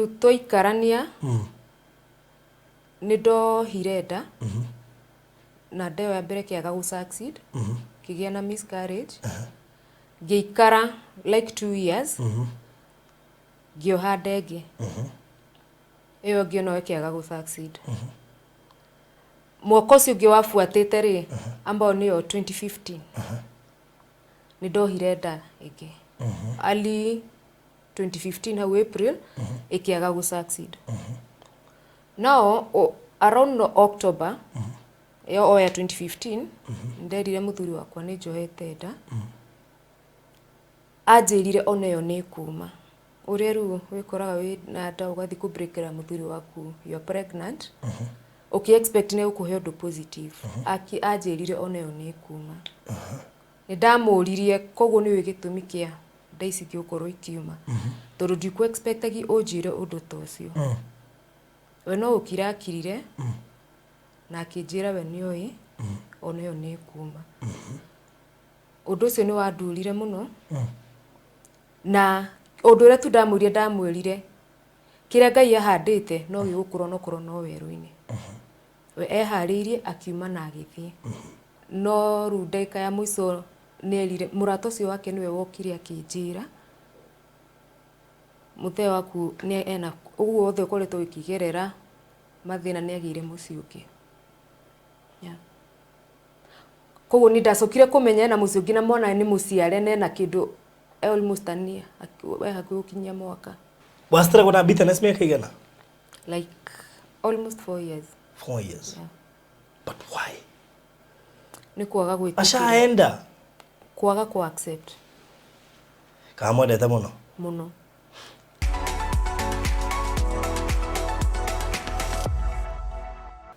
toikarania nido hireda na ndeo ya mbere kiaga gu succeed kigia na miscarriage geikara like 2 years gioha ndege iyo ngio no kiaga gu succeed mwaka ucio ungi wafuatite ri ambao niyo 2015 nido hireda igi ali 2015 hau April ikiaga gu succeed now around October ya 2015 nderire muthuri wakwa ni njohete nda ajirire oneyo ni kuma uria ru wikoraga wi na nda ugathi ku breakera muthuri waku you are pregnant okay expect ne ukuhe ndo positive aki ajirire oneyo ni kuma ni ndamuririe koguo ni wigitumi kia ndaisi giukorwo ikiuma tondu ndiku expectagi ujire undu tocio we no ukirakirire na akijira we nioi oneyo ni kuma undu ucio ni wandurire muno na undu ria tu ndamwirire kira Ngai ahandite no gigukurwo no korwo no weru-ini we eharirie akiuma na agithie no ru ndeka ya mwiso nerire murato cio wake niwe wokire akijira muthe waku ni ena uguo othe ukoretwo ikigerera mathina ni agire muciuki koguo ni ndacokire kumenya na muciuki na mwana ni muciare na kindu almost ania hakukinyia mwaka wastra gona bitterness miaka igana like almost 4 years 4 years but why ni kuaga gwikira ashaenda kuaga ku accept kama ndeta muno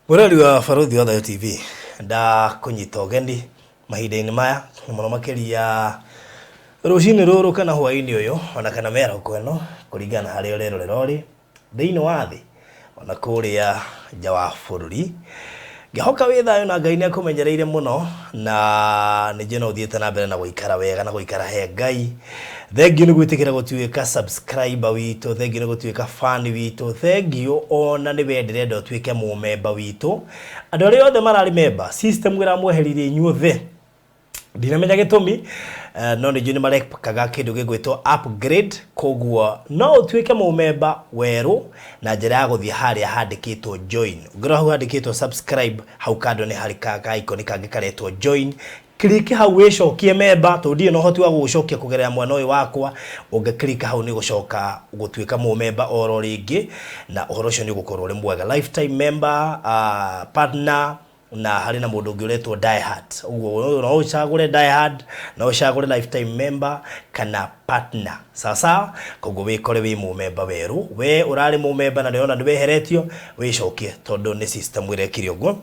Murali wa Faruthi wa TV nda kunyita ugendi mahinda-ini maya muno makiria rucini ruru kana hwaini uyu ona kana mera kweno kuringana hari urero lerori thiini wa thi ona kuria nja wa bururi ngihoka wi thayo na Ngai ni akumenyereire muno na ni jeno uthiete na mbere na guikara wega na guikara he Ngai thengiu ni gwitikira gutuika subscriber witu thengiu ni gutuika fan witu thengiu ona ni wendirenda utuike mu member witu andu aria othe marari member system gira mweheririe inyuothe ndinamenya gitumi no ni juni marekaga kindu gigwitwo upgrade koguo no utuike mu member weru na njira ya guthie haria handikitwo join ngira hau handikitwo subscribe hau kando ni harika icon kangi karetwo join click hau wicokie member to ndio no hoti wa gucokia kugerera mwana uyu wakwa unge click hau ni gucoka gutuika mu member oro ringi na uhoro ucio ni gukorwo ri mwega lifetime member partner na hari na mundu ngiretwo die hard uguo no ucagure die hard no ucagure lifetime member kana partner sasa koguo wikore wi mu member weru we urari mu member na niona ndiweheretio wicokie tondu ni system irekire uguo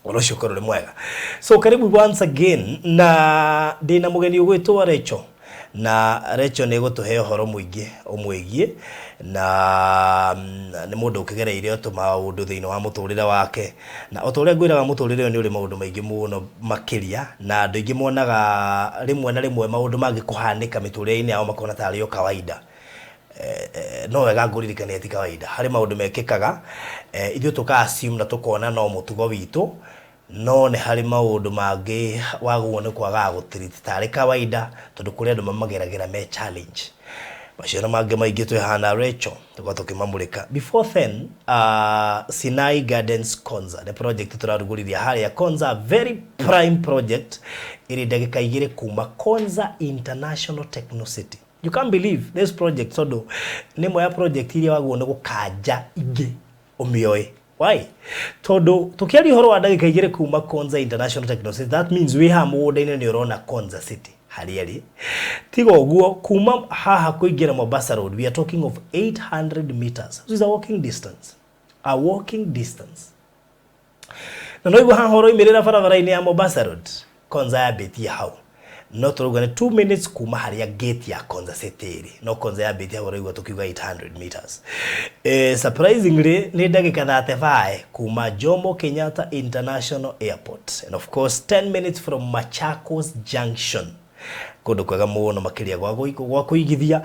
urocio korore mwega so karibu once again na ndina mugeni ugwitwo Rachael na Rachael ni gutuhe horo muingi umwigie na ni mundu ukigereire otuma undu thiini wa muturire wake na otoria ngwiraga muturire ni uri maundu maingi muno makiria na andu ingi monaga rimwe na rimwe maundu mangi kuhanika miturire-ini ao makona tari yo kawaida no wega nguririkania ti kawaida hari maundu mekikaga ithio tuka assume na tukona no mutugo witu no ne hari maundu mangi waguone kwaga gutreat tari kawaida tondu kuri andu mamageragira me challenge mashira mangi maingi twihana Rachael tukimamulika before then Sinai Gardens Konza the project turarugurithia haria Konza very prime project iri ndagika igire kuma Konza International Techno City. You can't believe this project sodo ni moya project iria waguone gukanja ingi umioe why todo tukiari horo wa ndagika igire kuma Konza International Techno City that means we have muda-ini ni urona Konza City hariari tigo guo kuma haha kuingira Mombasa Road we are talking of 800 meters this is a walking distance na no igo haha horo imirira barabara-ini ya Mombasa Road Konza ya beti hau no turugane 2 minutes kuma haria gate ya Konza City no Konza ya beti hau igo tukiuga 800 meters surprisingly ni ndagika 35 kuma Jomo Kenyatta International Airport and of course 10 minutes from Machakos Junction kundu kwega muno makiria gwa kuigithia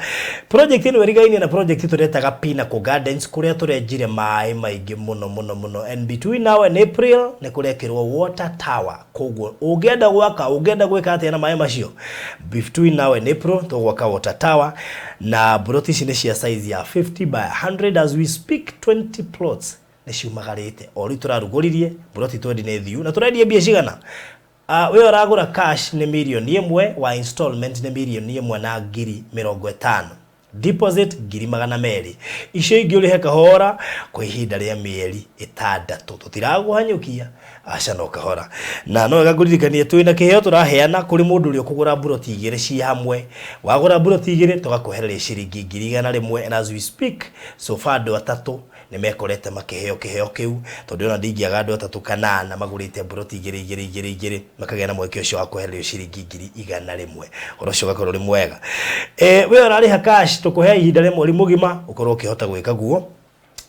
project ino irigaine na project turetaga Pinnacle Gardens kuria turenjire mai maingi muno and between now and April ne kurekirwo water tower koguo ungenda gwika atia na mai macio between now and April tugwaka water tower na ploti ici ni cia size ya 50 by 100 as we speak 20 plots ne ciumagarite ori turaruguririe ploti twendi ne thiu na turendia mbia cigana we oragura cash ni milioni imwe wa installment ni milioni imwe na ngiri 50 deposit ngiri 200 icio ingi uri heka hora kwa ihinda ria mieri 6 tutiraguhanyukia aca no kahora na no gaguririkanie twina kiheo turaheana kuri mundu uri kugura buroti igire ci hamwe wagura buroti igire tugakuhereria ciringi ngiri 100 and as we speak so far do atatu ni mekorete makiheo kiu tondu ona ndingiaga andu atatu kanana magurite buroti igire makagea na mweke ucio wa kuhererio ciringi ngiri 100 orocio gakorwo ri mwega we orariha cash tukuhe ihinda rimwe ri mugima ukorwo ukihota gwika guo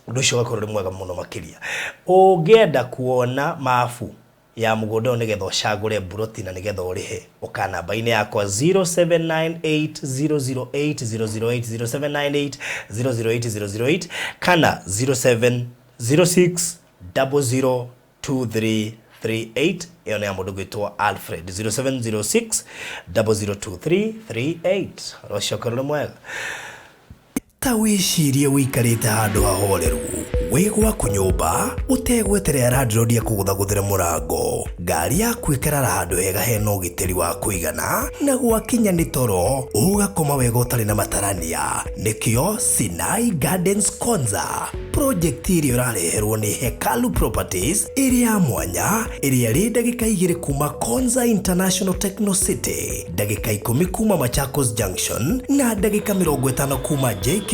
undu ucio gakorwo ri mwega muno makiria ungienda kuona mafu ya mugunda nigetha ucagure buroti na nigetha urihe ukana baine yakwa 0798008008 0798008008 kana 0706002338 iyo ni ya mundu gwitwa Alfred 0706002338 roshokoro mwega tawicirie wikarite handu hahoreru wigwa kunyumba utegweterera landlord akuguthaguthira murango ngari yaku ikarara handu hega hena ugitiri wa kuigana na gwakinya ni toro ugakoma wega utari na matarania nikio Sinai Gardens Konza project iria urareherwo ni Hekalu Properties iria mwanya iria ri ndagika 2 kuma Konza International Techno City ndagika 10 kuma Machakos Junction na ndagika 50 kuma JKIA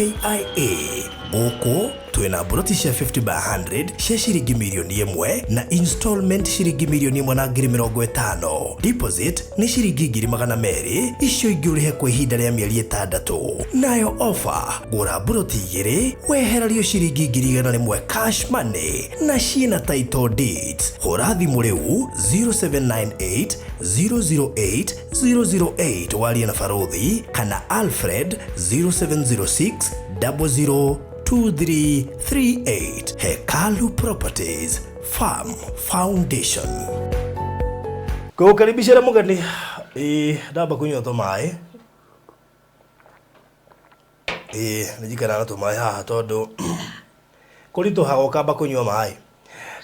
Oko twina buroti cia 50 by 100 cia ciringi milioni 1 na installment ciringi milioni 1 na ngiri 50 deposit ni ciringi ngiri 200 icio ingi urihe kwa ihinda ria mieri 6 nayo offer gura buroti igiri weherario ciringi ngiri 100 cash money na ciina title deeds hura thimu riu 0798 008 008 waria na Farodhi kana Alfred 0706 002338 Hekalu Properties Farm Foundation. Kukaribisha mugani ndaba kunywa to mai nijikana na to mai haha tondu kurito hagoka ba kunywa mai.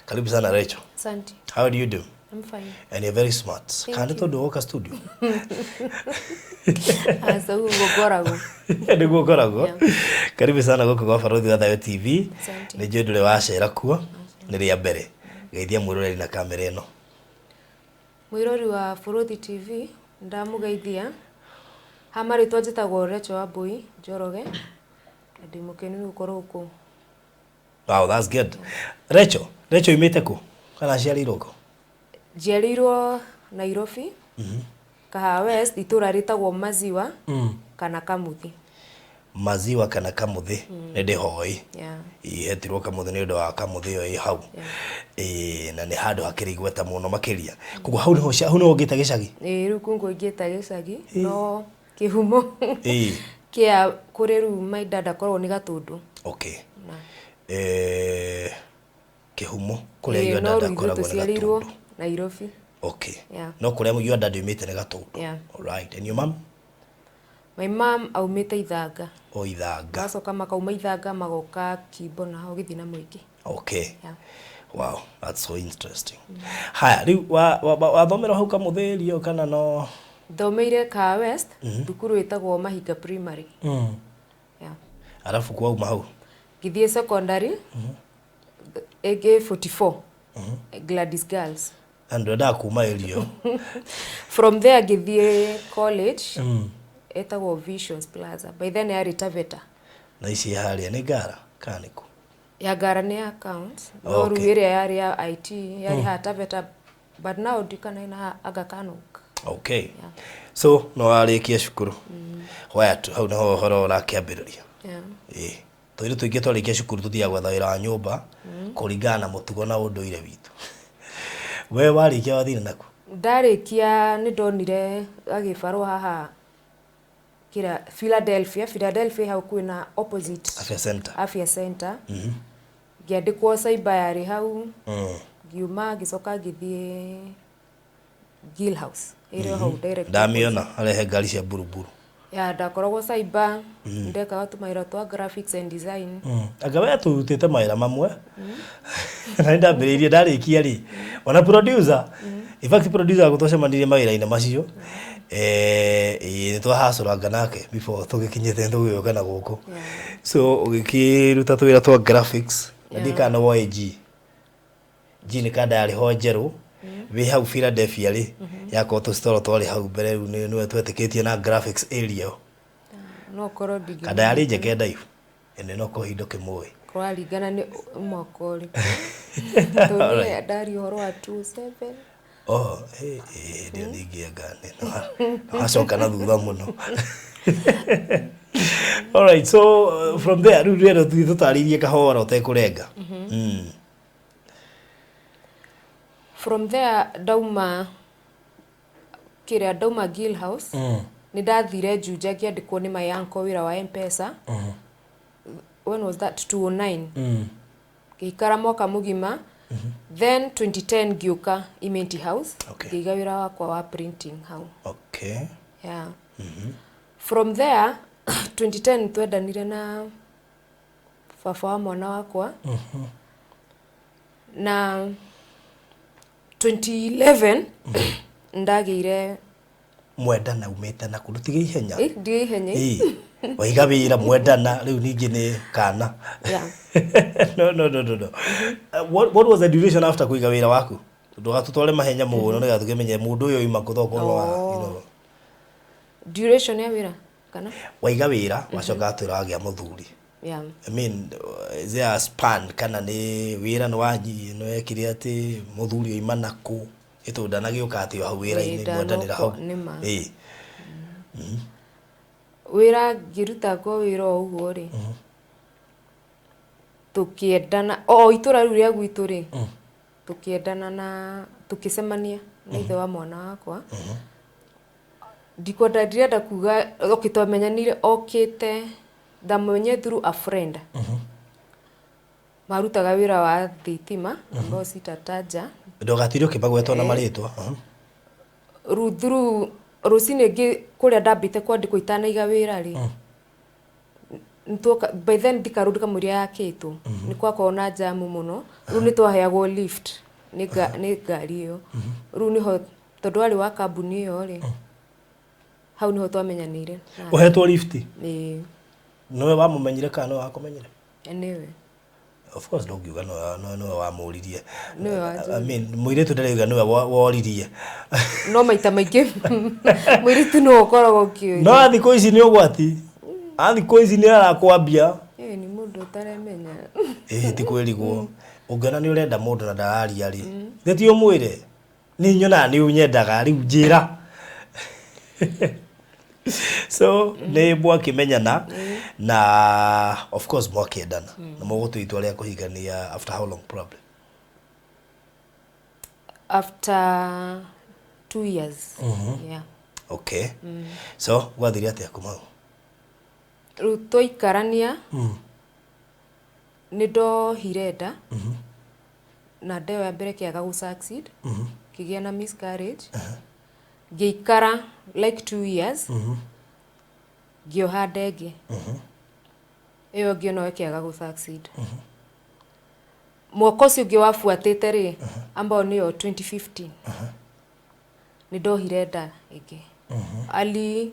Karibu sana Rachael. Asante. How do you do? I'm fine. And you're very smart. Kandi to do oka studio. Asa ugogorago. Ndio gogorago. Karibu sana goko kwa Farodhi wa Thayo TV. Ni jodule wa shera kuo. Ni ria mbere. Geithia mwiroreri na kamera ino. Mwirori wa Farodhi TV ndamugeithia. Hamari twajitagwo Rachael Wambui Njoroge. Ndi mukeni gukorwo ku. Wow, that's good. Rachael imite ku? Kana ciarirwo ku? Njiarirwo Nairobi. Kaha West itura ritagwo Maziwa kana Kamuthi. Maziwa kana Kamuthi ni ndihoi. Yeah. Ihetirwo Kamuthi ni undu wa Kamuthi yo i hau. Na ni handu hakirigweta muno makiria. Kugo hau niho ngita gicagi. Riu kungo ngita gicagi no kihumo. Kia kuriru maidada korwo ni Gatundu. Okay. Na kihumo kuria dada koragwo ni Gatundu. Nairobi. Okay. Yeah. No kuria your dad umite ni Gatundu. Yeah. All right. And your mom? My mom aumite Ithanga. O Ithanga. Gacoka makauma Ithanga magoka Kimbo na ho githina mwingi. Okay. Yeah. Wow, that's so interesting. Haya, riu wa thomera hau Kamuthi kana no? Thomeire Kaha West, thukuru itagwo Mahinga Primary. Yeah. Alafu kwa uma hau? Githie secondary. Ege 44. Gladys Girls. And wenda kuma elio. From there githie college. Etagwo Visions Plaza. By then I Taveta. Na ici haria ni gara kaniko. Ya gara ni accounts. No ruire yari ya IT yari ha Taveta, but now dikana ina Aga Khan. Okay. Yeah. So no arikia cukuru. Watu hau no horo la kiambiriria. Yeah. Toire tuingie twarikia cukuru tuthiagwa thaira nyumba kuringana mutugo na unduire witu. We warikia wathina naku? ndarikia nä ndonire agäbarwo haha kira Philadelphia hau kwina opposite Afya Center ngĩandĩkwo cyber yarĩ hau ngiuma ngĩcoka ngĩthiĩ Gill House ĩrĩa hau direct ndamiona arehe ngari cia buruburu ya ndakoragwo cyber ndekaga tũmawĩra twa graphics and design anga we tũrutĩte mawĩra mamwe na ndambĩrĩirie ndarĩkia rĩ ona producer in fact producer gũtwacemanirie mawĩra-inĩ macio nĩ twahacũranga nake before tũgĩkinyĩte tũgĩũka na gũkũ so ũgĩkĩruta tũwĩra twa graphics na ndikana woe G nĩ kanda yarĩ ho njerũ wĩ hau Philadelphia rĩ yakorwo tũcitoro twarĩ hau mbere rĩu nĩwe twetĩkĩtie na graphics area no korwo ndingĩ kanda yarĩ njeke ndaihu ene no kũhindo kĩmũĩ kwaringana nĩ mwaka ũrĩkũ tũnĩ ndari ũhoro wa 27 ndio ningĩangane nacoka na thutha mũno alright so from there rĩu rĩero tũtarĩirie kahora ũtekũrenga from there dauma Gill House nĩ ndathire Juja ngĩandĩkwo nĩ my uncle wĩra wa M-Pesa when was that 2009 ngĩikara mwaka mũgima then 2010 ngĩũka Imenti House ngĩiga wĩra wakwa wa printing hau yeah from there 2010 twendanire na baba wa mwana wakwa na 2011 ndagĩire mwendana umĩte na kũndũ tiga ihenya ndiga ihenya waiga wĩra mwendana rĩu ningĩ nĩ kana no what was the duration after kũiga wĩra waku ndũgatũtware mahenya mũno nĩgetha tũkĩmenye mũndũ ũyũ oima gũthoko no duration ya wĩra kana waiga wĩra wacoka atwĩra wagĩa mũthuri I mean is there a span kana nĩ wĩra nĩ wanyi no yekire atĩ mũthuri oima naku ĩtũndanagĩũka atĩ hau wĩra-inĩ mwendanĩra hau wĩra ngĩrutagwo wĩra o ũguo rĩ tũkĩendana itũra rĩu rĩa gwitũ rĩ tũkĩendana na tũkĩcemania na ithe wa mwana wakwa ndikwenda ndirenda kuga twamenyanire okĩte ndamenye through a friend marutaga wĩra wa thitima ambao sitataja ndũgatirio kĩbagwetwo na marĩtwa through rũcinĩ ngĩ kũrĩa ndambĩte kwandĩkwo itanaiga wĩra rĩ by then ndikarudi kamũria yakĩtwo nĩ kwakorwo na jamu mũno rĩu nĩ twaheagwo lift nĩ ngari ĩyo rĩu nĩho tondũ arĩ wa kambuni ĩyo rĩ hau nĩho twamenyanĩire ũhetwo lift nĩwe wamũmenyire kana nĩwe wakũmenyire nĩwe of course ndũngiuga nĩwe wamũririe I mean mũirĩtu ndarauga nĩwe woririe no maita maingĩ mũirĩtu nĩwe ũkoragwo ũkĩũria no thikũ ici nĩ ũgwati thikũ ici nĩ arakwambia nĩ mũndũ ũtaremenya ti kwĩrigwo ũngĩona nĩ ũrenda mũndũ na ndararia rĩ thĩti ũmwĩre nĩ nyonaga nĩ ũnyendaga rĩu njĩra so nĩ mwakĩmenyana na of course mwakĩendana na mũgũtua itua rĩa kũhikania after how long probably after 2 years yeah okay so gwathire atĩa kuma rĩu tũikarania nĩ ndohire nda na nda ĩyo ya mbere kĩaga gũ-succeed kĩgĩa na miscarriage ngĩikara like 2 years ngĩoha ndenge ĩyo ngĩ no ĩkĩaga gũ-succeed mwaka ũcio ũngĩ wabuatĩte rĩ ambao nĩyo 2015 nĩ ndohire nda ĩngĩ early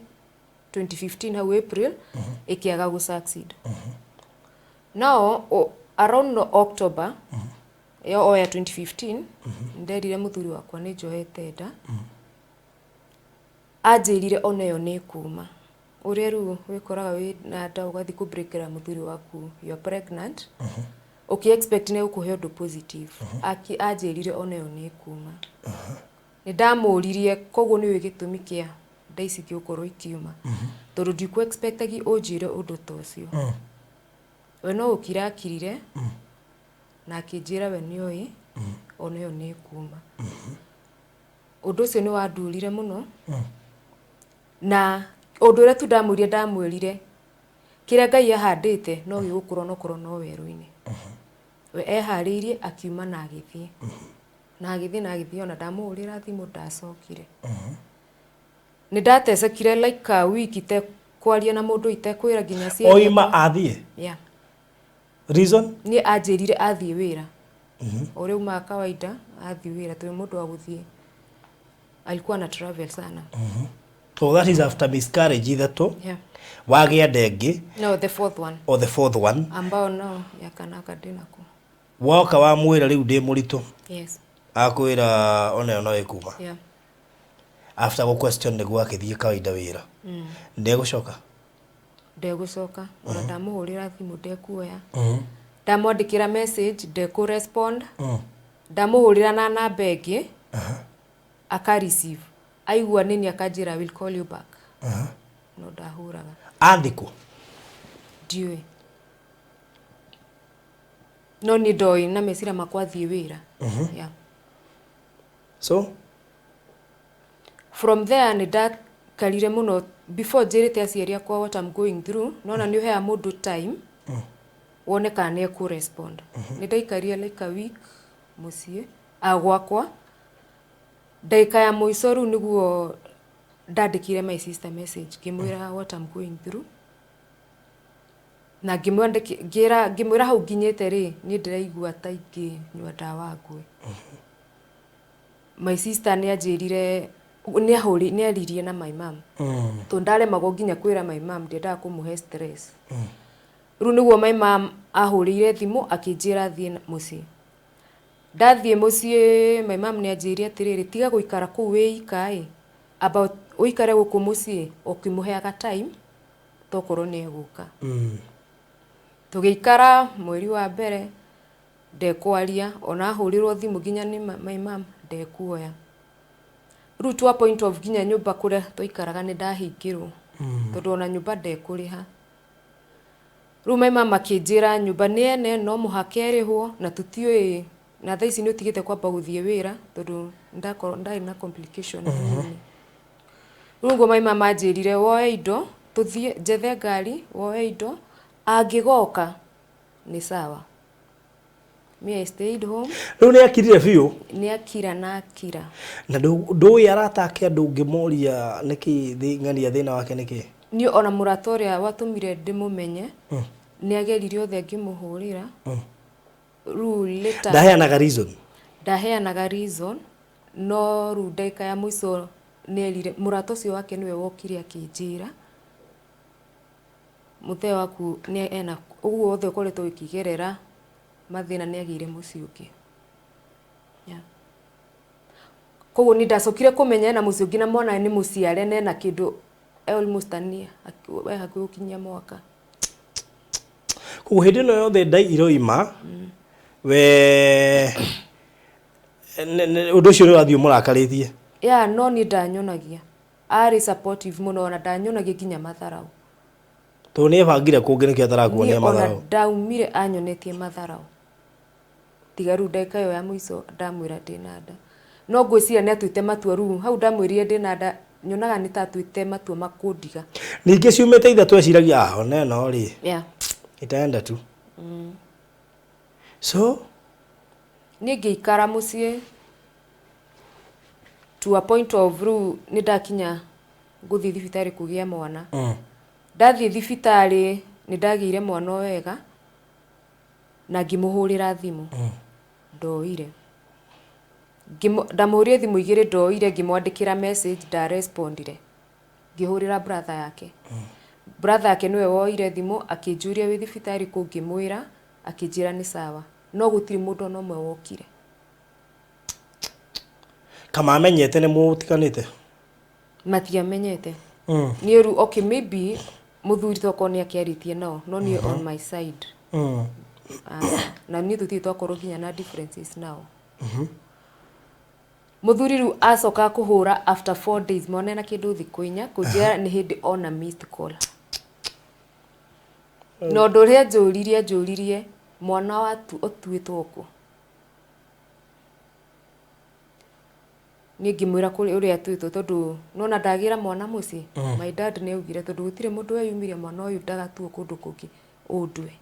2015 hau April ĩkĩaga gũ-succeed now around October ya 2015 nderire mũthuri wakwa nĩ njohete nda anjĩrire ona ĩyo nĩ kuma ũrĩa rĩu wĩkoraga wĩ na nda ũgathiĩ kũ-breakĩra mũthuri waku you are pregnant ũkĩ-expect nĩ gũkũhe ũndũ positive anjĩrire ona ĩyo nĩ kuma nĩ ndamũririe koguo nĩwe gĩtũmi kĩa nda ici gĩgũkorwo ikiuma tondũ ndikũ-expectagi ũnjĩre ũndũ ta ũcio we no ũkirakirire na akĩnjĩra we nĩoĩ ona ĩyo nĩ kuma Undu ucio ni wandurire muno. Na undu uria tu ndamwirire kira Ngai ahandite no gigukura no korwo no weru-ini. We ehariirie akiuma na agithie. Na agithie ona ndamuhurira thimu ndacokire. Ni ndatecekire like a week ite kwaria na mundu itekwira nginya ciana. Oima athie? Yeah. Reason? Ni anjirire athie wira. Ore uma kawaida athie wira tu mundu wa guthie. Alikuwa na travel sana. So that is after miscarriage ithatũ. Yeah. Wagĩa ndengi. No, the fourth one. Or the fourth one. Ambao no yakanaka ndinako. Woka wa mwĩra rĩu ndĩ mũritũ. Yes. Akwĩra ona no ĩkuma. Yeah. After go question nĩguo akĩthiĩ kawaida wĩra. Ndegũcoka. Ndegũcoka. Ona ndamuhurira thimu ndekuoya. Ndamwandĩkĩra message ndekũrespond. Ndamuhurira na namba ĩngĩ. Aka receive. Aigua nini akanjira will call you back. No ndahuraga. Andĩkwo. Ndiũĩ. No ni ndoi na mecira makwa thiĩ wĩra. Yeah. So? From there ni ndakarire muno before njirite aciari akwa what I'm going through. Nona ni ũhea mũndũ time. Wone kana nĩ ekũrespond. Ni ndaikaria like a week muciĩ. Agwakwa. Ndaika ya mũico rĩu nĩguo ndandĩkire my sister message ngĩmwĩra what I'm going through. Na ngĩmwĩra hau nginyĩte rĩ niĩ ndĩraigua ta ingĩnyua ndawa ngwe. My sister nĩ anjĩrire nĩ aririe na my mom. To ndaremagwo nginya kwĩra my mom ndiendaga kũmũhe stress. Rĩu nĩguo my mom ahũrĩire thimũ akĩnjĩra thiĩ mũciĩ. Ndathie muciĩ my mom nĩ anjĩrire atĩrĩrĩ tiga gũikara kũu wĩika about ũikare gũkũ muciĩ ũkĩmũheaga time tokorwo nĩ egũka. Tũgĩikara mweri wa mbere ndekwaria ona ahũrĩrwo thimũ nginya nĩ my mom ndekuoya. Rĩu to a point of nginya nyũmba kũrĩa tũikaraga nĩ ndahingĩrwo tondũ ona nyũmba ndekũrĩha. Rĩu my mom akĩnjĩra nyũmba nĩ ene no mũhaka ĩrĩhwo na tũtiũĩ na thaa ici nĩ ũtigĩte kwamba gũthiĩ wĩra tondũ ndarĩ na complication nini. Rĩu ngo my mama anjĩrire woe indo tũthiĩ njethe ngari woe indo angĩgoka nĩ sawa. Me I stayed home. Rĩu nĩ akirire biũ? Nĩ akira na akira. Na ndũĩ aratake andũ ũngĩmoria nĩkĩ ng'ania thĩna wake nĩkĩ? Niĩ ona mũrata ũrĩa watũmire ndĩmũmenye nĩ agerire othe ngĩmũhũrĩra. Ndaheanaga reason no rĩu ndaika ya mũico nĩerire mũrata ũcio wake nĩwe wokire akĩnjĩra mũthee waku nĩ ena ũguo othe ũkoretwo ũkĩgerera mathĩna nĩ agĩire mũciĩ ũngĩ. Koguo nĩ ndacokire kũmenya na mũciĩ ũngĩ na mwana nĩ mũciare na ena kĩndũ almost hakuhĩ gũkinyia mwaka. Koguo hĩndĩ ĩno yothe ndai iroima we ũndũ ũcio nĩ wathiĩ mũrakarĩtie? Yeah, no nĩ ndanyonagia. Arĩ supportive mũno na ndanyonagia nginya matharau. To nĩ ebangire kũngĩ nĩkĩo atarakuonia matharau? Ona ndaumire anyonetie matharau. Tiga rĩu ndeka yo ya mũico ndamwĩra ndĩna nda. No ngwĩciria nĩ atuĩte matua rĩu hau ndamwĩrire ndĩna nda nyonaga nĩ ta atuĩte matua makũndiga. Ningĩ ciumĩte ithatũ eciragia ona ĩno rĩ. Yeah. Itaenda tu. So niĩ ngĩikara mũciĩ to a point of rĩu nĩ ndakinya gũthiĩ thibitarĩ kũgĩa mwana. Ndathiĩ thibitarĩ nĩ ndagĩire mwana wega na ngĩmũhũrĩra thimũ ndoire. Ndamũhũrĩra thimũ igĩrĩ ndoire ngĩmwandĩkĩra message ndarespondire. Ngĩhũrĩra brother yake. Brother yake nĩwe woire thimũ akĩnjũria wĩ thibitarĩ kũ ngĩmwĩra akĩnjĩra nĩ sawa. No gũtirĩ mũndũ no ũmwe wokire. Kama amenyete nĩ mũtiganĩte? Matiamenyete. Niĩ rĩu okay maybe mũthuri toko nĩ akĩarĩtie nao no niĩ on my side. Na niĩ tũtirĩ twakorwo nginya na differences nao. Mũthuri rĩu acoka kũhũra after 4 days mwana na kĩndũ thikũ inya kũnjĩra nĩ hĩndĩ ona missed call. No ũndũ ũrĩa njũririe mwana watu ũtuĩtwo kũ. ni ngimwira kuri uria twitwo tondu nona ndagira mwana muci my dad ne ugire tondu gutire mundu eyumiria mwana uyu ndagatuo kundu kungi undwe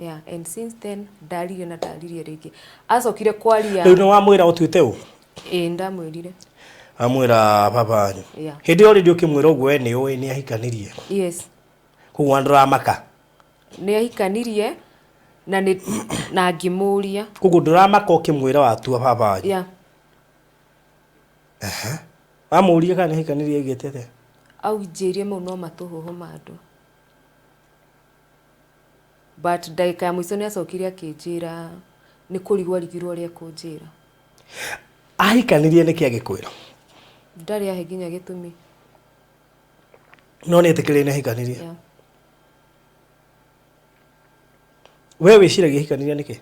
yeah and since then ndaririe ringi acokire kwaria riu no wamwira utwite u ndamwirire amwira papa yeah. Hindi ori ndio kimwira ugwe ni uwi ni ahikanirie yes kuwa ndramaka ni ahikanirie na ngimuria kugu ndramaka ukimwira watua papa yeah amuria kana ahikanirie gitete au njirie mau no matuhuhu mandu but ndaika ya mwiso ni acokire akinjira ni kurigwa rigirwo ria kunjira ahikanirie ni kia gikwira ndari ahe ginya gitumi no ni etikire ni ahikanirie yeah. Wewe wiciragia ahikanirie niki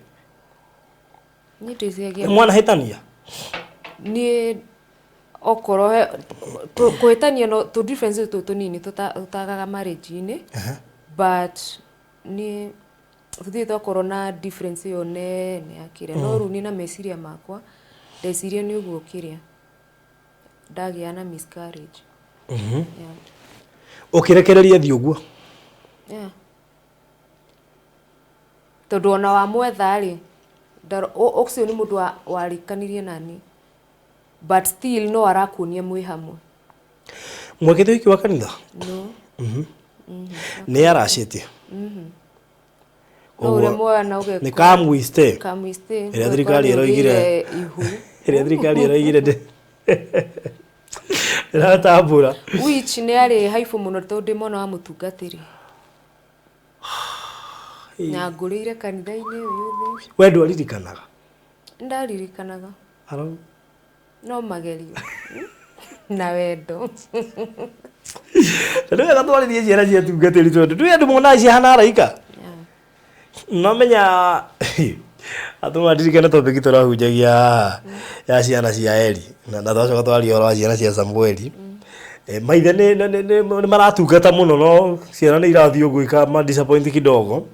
ni twiciagia mwana hitania ni okoro kuhetania no to difference to nini tutagaga marriage ini but ni thuthi to corona difference yo ne akire no runi na meciria makwa ndeciria ni uguo kiria ndagia na miscarriage yeah ukirekereria thi uguo yeah tondu ona wa mwetha ri oxio ni mundu warikanirie nani but still no arakunia mwi hamwe mwekete wiki wa kanitha no ni aracitie ore moya na uge ni kamwiste ire thirikari iroigire ihu ire thirikari iroigire de ira tambura which ni ari haifu muno tondu mona wa mutungatiri na ngurire kanitha-ini uyu thi we ndwaririkanaga ndaririkanaga aro no magerio na wendo ndio gatwaririe ciana cia tungatiri tondu ndio andu mona cia hana araika no menya atu madirikana topic turahunjagia ya ciana cia Eli na twacoka twaria oro ciana cia Samueli maithe ni maratungata muno no ciana ni irathi uguika ma disappoint kidogo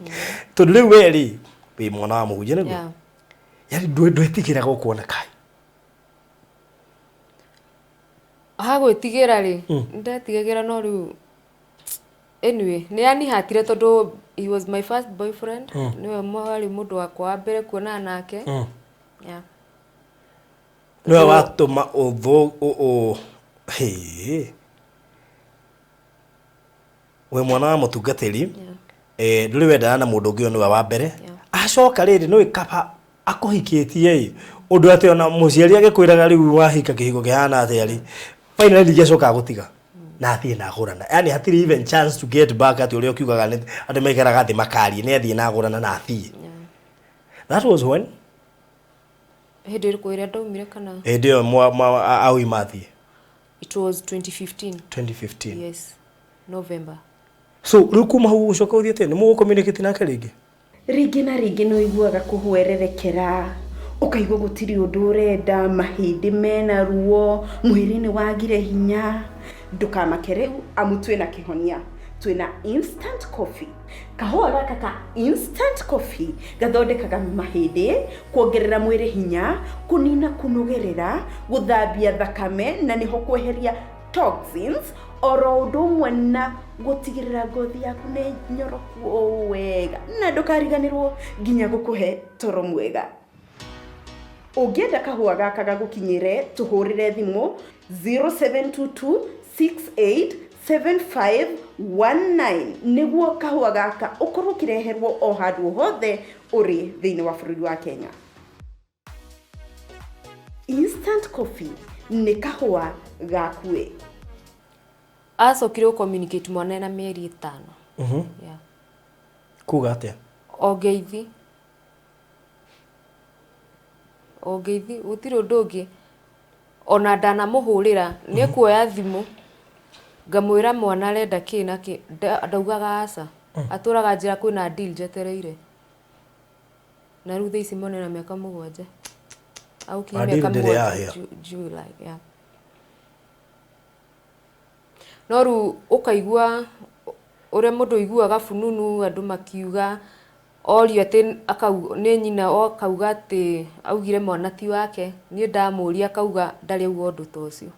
tondu riu Eli wi mwana wa muhunjia niguo yani ndwetigiraga ukuona kai gwitigira ri ndetigagira no riu anyway ni ani hatire tondu he was my first boyfriend niwe mwari mundu wakwa wa mbere kuona nake yeah niwe watuma uthu we mwana wa mutungatiri nduri wendana na mundu ungi niwe wa mbere acoka riri no ikaba akuhikitie undu ati ona muciari agikwiraga riu wahika kihigo kihana ati ari finally gicoka gutiga na athie na agurana yani hatiri even chance to get back ati uria ukiugaga ati maikaraga ati makari ni athie na agurana na athie that was when hindi ri ira ndaumire kana hindi au imathie it was 2015 yes November so riu kuma hau ucoka uthie tene mu communicate nake ringi na ringi no iguaga kuhwererekera ukaigua gutiri undu urenda mahindi mena ruo mwiri ni wagire hinya ndukamakere amu twina kihonia twina instant coffee kahua gaka ka instant coffee gathondekaga mahindi kuongerera mwiri hinya kunina kunogerera guthambia thakame na niho kweheria toxins oro udumwe na gutigirira ngothi yaku ni nyoroku wega na ndukariganirwo nginya gukuhe toro mwega ugienda kahua gaka gagukinyire tuhurire thimu 0722 687519 niguo kahua gaka ukorwo kireherwo o handu hothe uri thiini wa bururi wa Kenya. Instant coffee ni kahua gakue acokire communicate mwana na mieri 5 yeah kuga atia ogeithi utiri ndungi ona ndana muhurira ni kuoya thimu ngamwira mwana arenda kina ki ndaugaga aca aturaga njira kwina deal jetereire na rutha ici mone na miaka 7 au ki miaka 7 July yeah noru ukaigua ure mundu iguaga fununu andu makiuga orio ati akau ni nyina akauga ati augire mwana ti wake ni ndamuria akauga ndari ugo undu tocio,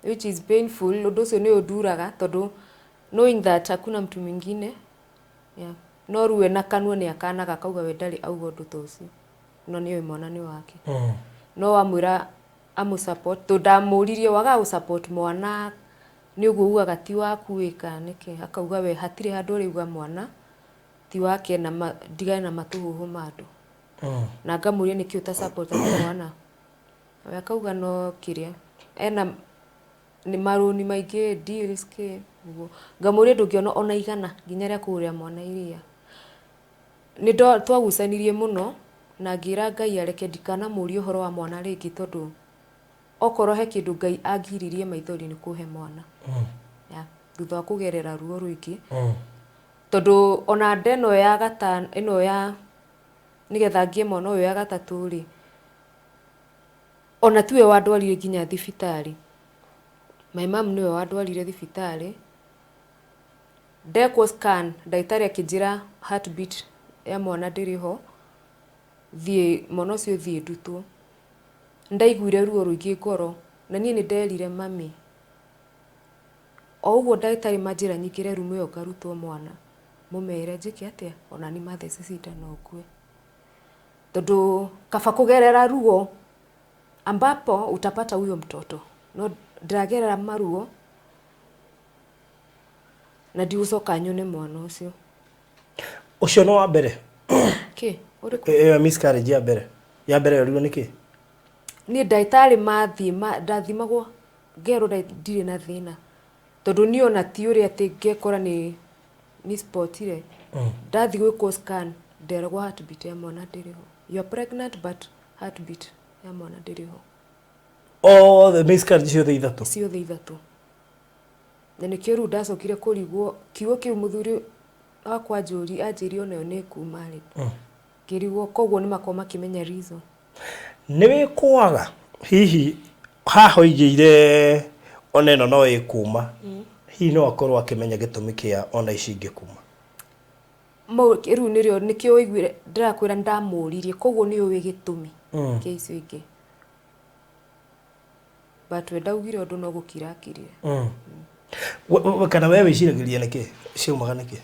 which is painful. Undu ucio ni unduraga tondu knowing that hakuna mtu mwingine, yeah, no ruwe na kanwa ni akanaga akauga we ndari auga undu tocio no ni mwana ni wake. No amwira amu support to ndamuririe waga u support mwana ni uguo ugaga ti waku wika niki, akauga we hatire handu riuga mwana ti wake na ndigane na matuhuhu mandu. Na ngamuria niki uta support mwana, we akauga no kiria ena ni maruni maingi deals ke uguo. Ngamuria ndungiona ona igana nginya ria kuria mwana iria ni twagucanirie muno na ngira Ngai areke ndikana muri uhoro wa mwana ringi tondu okoro he kindu Ngai agiririe maithori ni kuhe mwana. Ya thutha wa kugerera ruo ruingi tondu ona ndeno ya gatano ino ya nigetha ngie mwana uyu ya gatatu ri ona tiwe wandwarire nginya thibitari. My mom niwe wandwarire thibitari, ndekwo scan ndaitari akijira heartbeat ya mwana ndiriho, thie mwana ucio thie ndutwo. Ndaiguire ruo ruingi ngoro na nie ni nderire mami o uguo ndaitari manjira nyingire rumu yo ngarutwo mwana mumere njike atia ona ni mathece cindano ngwe tondu kaba kugerera ruo ambapo utapata huyo mtoto no ndagerera maruo na ndiucoka nyone mwana ucio. Ucio no wa mbere Ki uriku miscarriage ya mbere yo niki ni ndaitari ndathimagwo ngero ndire na thina tondu ni ona ti uri ati ngekora ni spotire. Ndathi gwiko scan nderagwo heartbeat ya mwana ndiriho, you are pregnant but heartbeat ya mwana ndiriho. The miscarriage ciothe ithatu na nikio ru ndacokire kurigwo kiugo kiu muthuri akwa njuri anjiri onayo ni kuma ri kirigwo koguo ni makoma kimenya reason ni wikwaga hihi haho igeire oneno no ikuma hihi no akorwo akimenya gitumi kia ona icingi kuma riu nirio nikio igwire ndirakwira ndamuririe koguo ni uwi gitumi kia icio ingi but we ndaugire undu no gukira akirire. Kana wewe wiciragiria niki ciumaga niki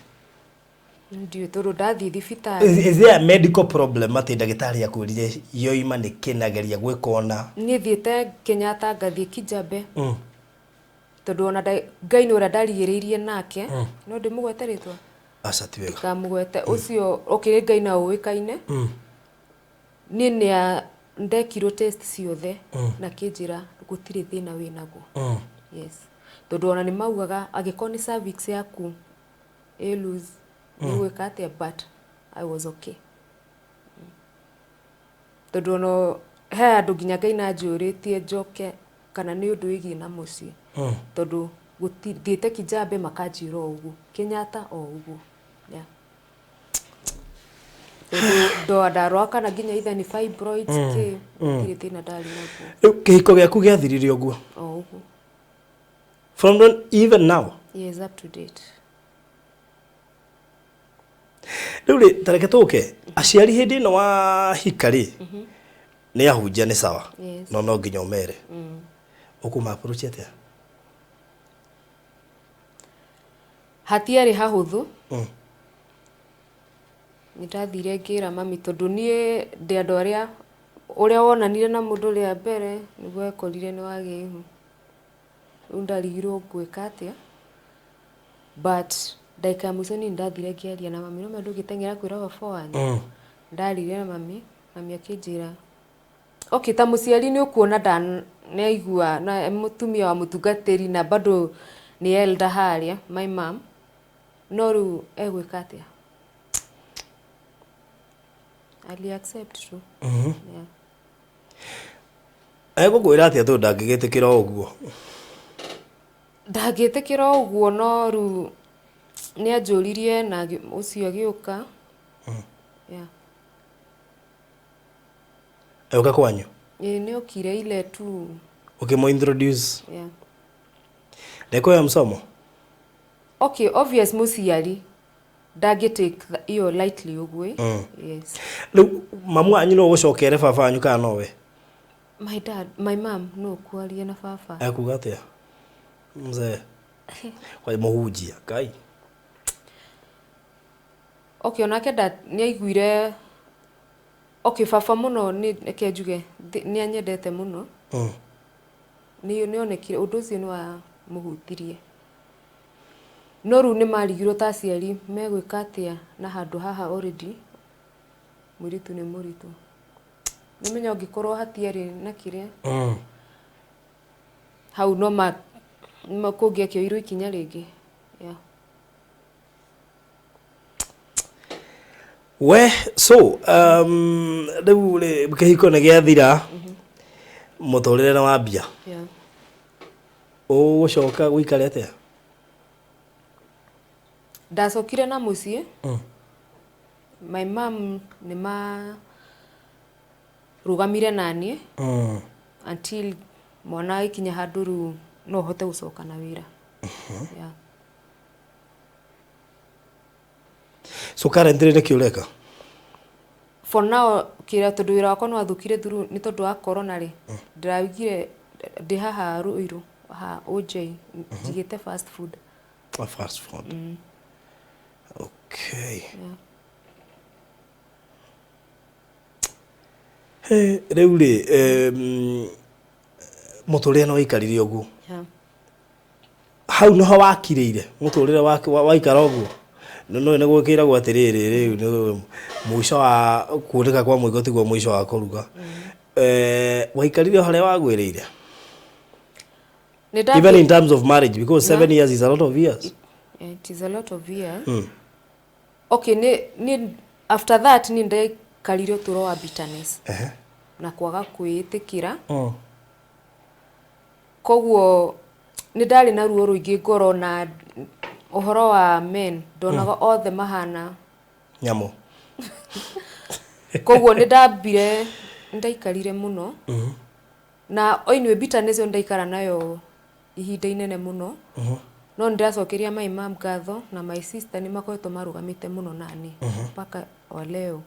ndio tondu ndathi thibitari. Is there a medical problem ati ndagitari akwirire yoima niki nageria gwikona? Ni thiete Kenyatta ngathie Kijabe tondu ona Ngai ni ura ndarigiriirie nake no ndimugwete ritwa aca ti wega kamugwete ucio okay Ngai na uikaine ni ni ndekirwo test ciothe na kinjira gutire thina winaguo. Yes tondu ona ni maugaga agikoni cervix yaku lose ni gwika atia but I was okay. Tondu no he andu nginya Ngai na njuritie njoke kana ni undu wigi na muci tondu gutithiete Kijabe makanjira uguo Kenyatta o uguo. Yeah do ndarwa kana nginya ithe ni fibroids ki gutire thina ndari naguo. Kihiko giaku giathirire uguo O uguo from then even now? Yes, up to date. Ruri tareke tuke aciari hindi no wa hikari ni ahunjia ni sawa no no nginya umere ukuma approach atia hatiari hahuthu nitathire ngira mami tondu nie ndi andu aria uria wonanire na mundu ria mbere niguo ekorire ni wagihu undarigirwo gwika atia but ndaika mucio ni ndathire ngiaria na mami no mendu gitengera kwira baba wanyu ndarire na mami akinjira okay ta muciari ni ukuona ni aigua na mutumia wa mutungatiri na bado ni elder haria my mom no ru egwika atia ali accept tu yeah ego kwira atia tu ndangigitikira uguo ndagitikira uguo no ru ni anjuririe na ucio agiuka yeah euka kwanyu ni okire ile tu ukimo introduce yeah ndeko ya msomo Okay, obvious muciari ndangitake iyo lightly ugwe. Yes. Riu mamu anyu no gucokere baba anyu kana nowe? My mom no kwaria na baba. Akuga atia mzee kwa muhujia kai? Okay, onake ni aiguire. Okay, baba muno ni kenjuge ni anyendete muno. Ni onekire undu ucio ni wa muhutirie. No ru ni marigirwo ta aciari megwika atia na handu haha already muritu ni muritu. Nimenya ungikorwo hatiari na kiria. Hau no makungia kioiro ikinya ringi. Yeah. We so riu kihiko ni giathira muturire na wambia. Yeah. Ugucoka guikare atia? Ndacokire na mucie. My mom ni rugamire nani until mwana ikinya handuru no hote gucoka na wira. Yeah. So currently ni kiureka? For now kira tondu wira wakwa no athukire through ni tondu wa corona ri ndiravigire ndi haha Ruiru ha OJ njigite fast food. Fast food. Okay. Yeah. Hey, riu ri muturire no ikarire ugu. Yeah. Hau no wakirire muturire wake waikara ugu. No ne gwikira gwa atiriri riu ni mwisho wa kuurika kwa muigo tigwo mwisho wa kuruga. Waikarire haria wagwirire? Even in terms of marriage, because 7 years is a lot of years. It is a lot of years. Okay, ni after that ni ndaikarire uturo wa bitterness. Na kwaga kwiitikira. Koguo ni ndari na ruo ruingi ngoro na uhoro wa men donaga othe mahana nyamo. Koguo ni ndambire ndaikarire muno. Na oinwe bitterness yo ndaikara nayo ihinda inene muno. No ndiracokeria my mom ngatho na my sister ni makoretwo marugamite muno nani mpaka wa leo.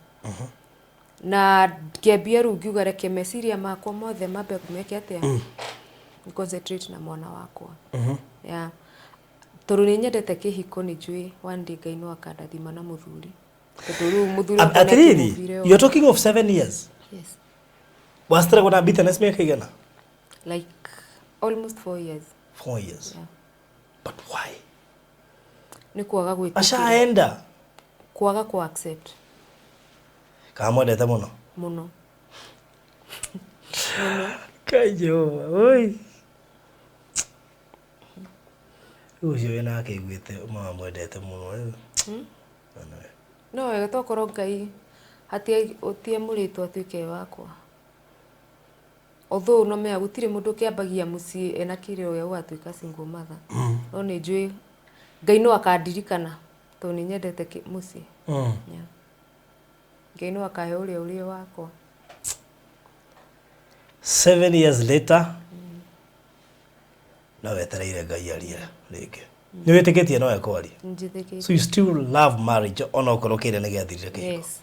Na ngiambia ru ngiuga reke meciria makwa mothe mambe kumeke atia concentrate na mwana wakwa. Yeah. Toru ni nyendete kihiko ni njui one day Ngai no akandathima na muthuri. Tondu muthuri you're talking of 7 years? Yes. Was there gonna bitterness miaka igana? Like almost 4 years. 4 years. Yeah. But why? Ni kuaga gwikira. Ashaenda. Kuaga ku accept. Kama ndeta muno. Muno. Kajo, oi. Ucio ena akiguite mama mwendete muno. No, wega tokorwo Ngai hatia utie muritwo atuike wakwa. Although no mea gutire mundu kiambagia mucii ena kiriro ya gwatuika single mother. No ni njui Ngai no akandirikana to ni nyendete mucii. Yeah. Ngai no akahe uria wakwa. 7 years later. No wetereire Ngai arie ringi. Ni witikitie no ekwari? Njithikitie. So you still love marriage ona okorwo kire ni giathirire kihiko? Yes.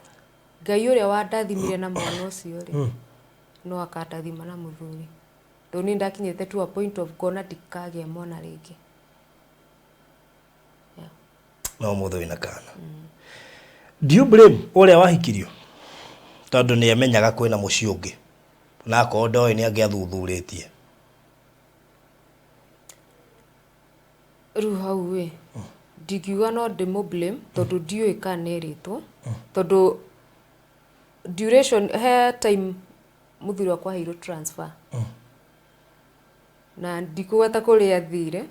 Ngai uria wandathimire na mwana ucio ri no akandathima na muthuri. To ni ndakinyete to a point of gona ndikage mwana ringi. Yeah. No mutho wina kana. Do you blame uria wahikirio? Tondu ni amenyaga kwina mucii ungi. Na ko ndoi ni angiathuthuritie. Ru hau we. Ndigiuga no ndimo blame tondu ndiui kana eritwo. Tondu duration he time muthuri wakwa hiro transfer. Na ndikuweta kuria thire.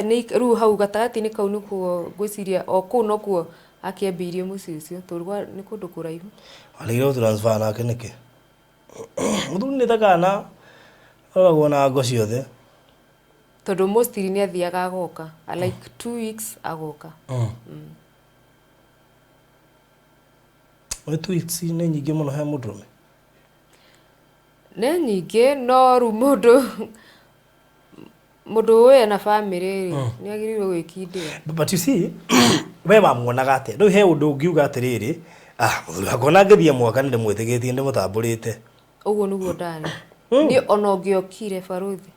Ni ru hau gatagati ni kau nuko gwiciria o ku no kuo akiambirie mucii ucio turwa ni kundu kuraihu. Aliro transfer na keneke. Muthuri ni takana agwo na ngo ciothe. Tondu mostly ni athiaga agoka like 2 weeks agoka. We 2 weeks ni nyingi muno he mundurume. Ne nyingi no ru mundu Mundu we na family ni agirirwo gwikindira. But you see, we wamuonaga ate riu he undu ungiuga atiriri muthuri wakwa na ngithie mwaka ninde mwitigitie ndi mutamburite uguo niguo ndari ni ona ngiokire baruthi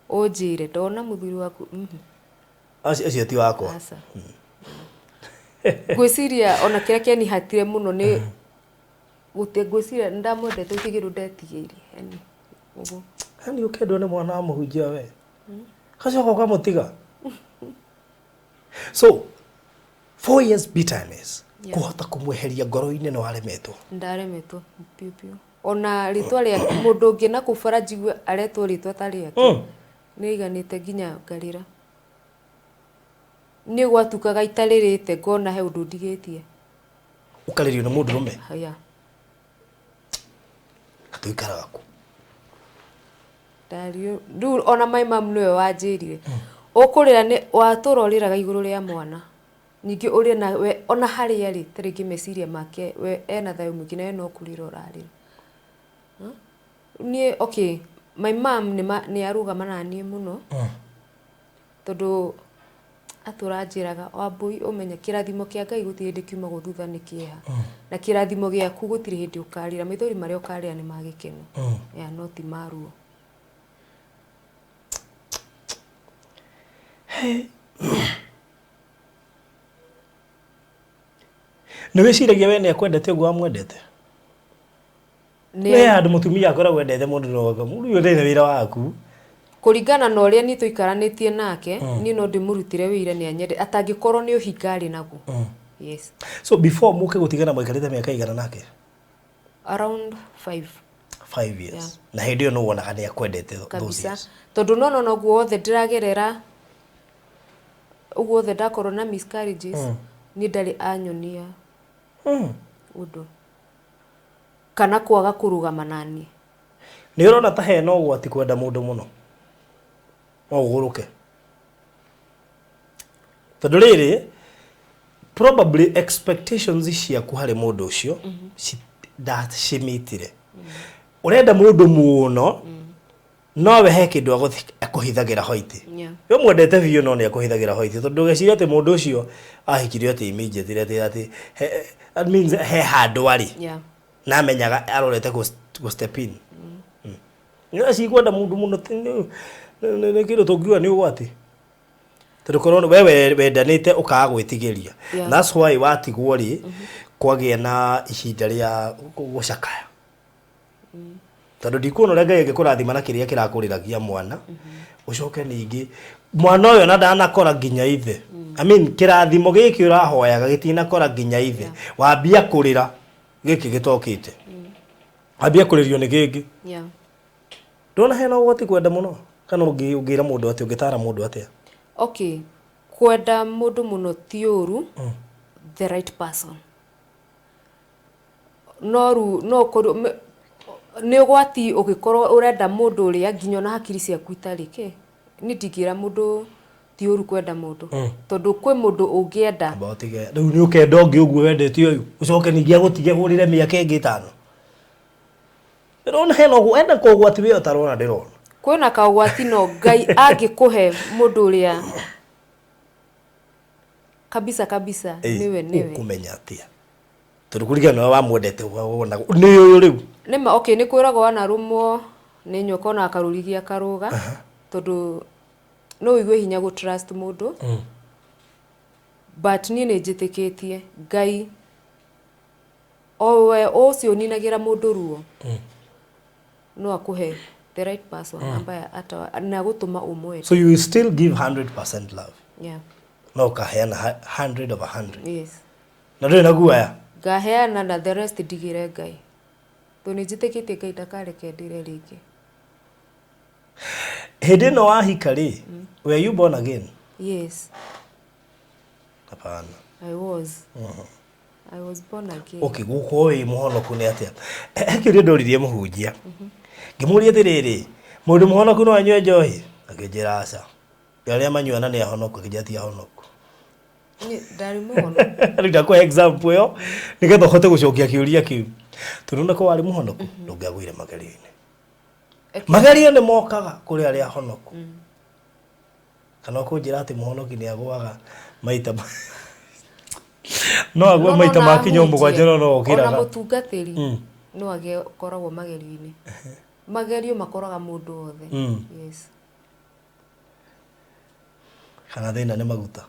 unjire ndona muthuri waku acio ti wakwa gwiciria ona kiria kiani hatire muno ni gutie gwiciria ndamwendete utigiru ndetigiire yani uguo hani ukendwo ni mwana wa muhunjia we kacoka kamutiga so 4 years bitterness kuhota kumweheria ngoro-ini no aremetwo ndaremetwo piu ona ritwa ria mundu ungi na kubara njigwe aretwo ritwa tari yake ni iganite nginya ngarira ni gwatukaga itaririte ngona he undu ndigitie ukaririo ni mundu rume haya atuikaraga ku ndario ndu ona my mom niwe wanjirire ukurira ni watura uriraga iguru ria mwana ningi uri na we ona hari ari tariki meciria make we ena thayo mukina no kurira urarira ni okay my mom ni arugama nani muno tondu aturajiraga Wambui umenye kirathimo kia Ngai gutiri hindi kiuma guthutha ni kieha na kirathimo giaku gutiri hindi ukarira mithori maria ukarira ni magikeno ya no ti maruo ni wiciragia we ni akwendete uguo amwendete ni andu mutumia akoragwo wendete mundu roga mundu yo ndene wira waku kuringana na uria ni tuikaranitie nake ni no ndimurutire wira ni anyende atangikorwo ni uhingari naguo yes so before muke gutigana mwikarite miaka igana nake around 5 years yeah. na hindi yo no wonaga ni akwendete those years tondu no guo othe ndiragerera uguo othe ndakorwo na miscarriages ni ndari anyonia undu kana kwaga kurugama nani ni urona ta he no gwati kwenda mundu muno uguruke tondu riri probably expectations ciaku hari mundu ucio cimitire urenda mundu muno no we he kindu akuhithagira hoiti yo mwendete biu no ni akuhithagira hoiti tondu geciria ati mundu ucio ahikirio ati immediately ati that means he handu ari na amenyaga arorete go step in ni si kwenda mundu muno ni kindu tungiwa ni ugwati tondu korwo wewe wendanite ukaga gwitigiria that's why watigwo ri kwagia na ihinda ria gucakaya tondu ndikuona uria Ngai agikurathima na kiria kirakuriragia mwana ucoke ningi mwana uyo na ndanakora nginya ithe I mean kirathimo giki urahoyaga gitinakora nginya ithe wambia kurira giki gitokite wambia kuririo ni gingi ndona hena ugoti kwenda muno kana ungira mundu ati ungitara mundu atia okay kwenda mundu muno ti uru the right person no ni ugwati ugikorwo urenda mundu uria nginya na hakiri ciaku itarike ni ndigira mundu ti uru kwenda mundu tondu kwi mundu ungienda botige riu ni ukenda ungi uguo wendete uyu ucoke ningi agutige gurire miaka ingi 5 ndona hena uguo enda ko ugwati we utarona ndirona kwina ka ugwati no Ngai angikuhe mundu uria kabisa niwe kumenya atia tondu kurigana wa mwendete wona ni uyu riu nima okay ni kwiragwo wana rumwo ni nyoko na akarurigia karuga tondu no wigwe hinya go trust mundu but ni njitikitie Ngai owe ocio ninagira mundu ruo no akuhe the right person ambaye ata na gutuma umwe so you will still give 100% love no kaheana 100 over 100 yes na ndio naguaya gaheana na the rest digire Ngai to ni njitikitie Ngai ndakareke ndire ringi hindi no wahikari were you born again yes hapana I was born again okay guko wi muhonoku ni atia ekiri ndoririe muhunjia ngimuria tiriri mundu muhonoku no anywe njohi akijira aca yaria manyuana ni ahonoku kijatia ahonoku ni ndari muhono rida kwa example yo nigetha hote gucokia kiuria kiu turunda ko wari muhonoku ndungiagwire magerio-ini magerio ni mokaga kuri aria honoku kana ko njira ati muhonoki ni agwaga maita no agwa maita makinyo mugwanja no okira ona mutungatiri no age koragwo magerio-ini magerio makoraga mundu othe yes kana thina ni maguta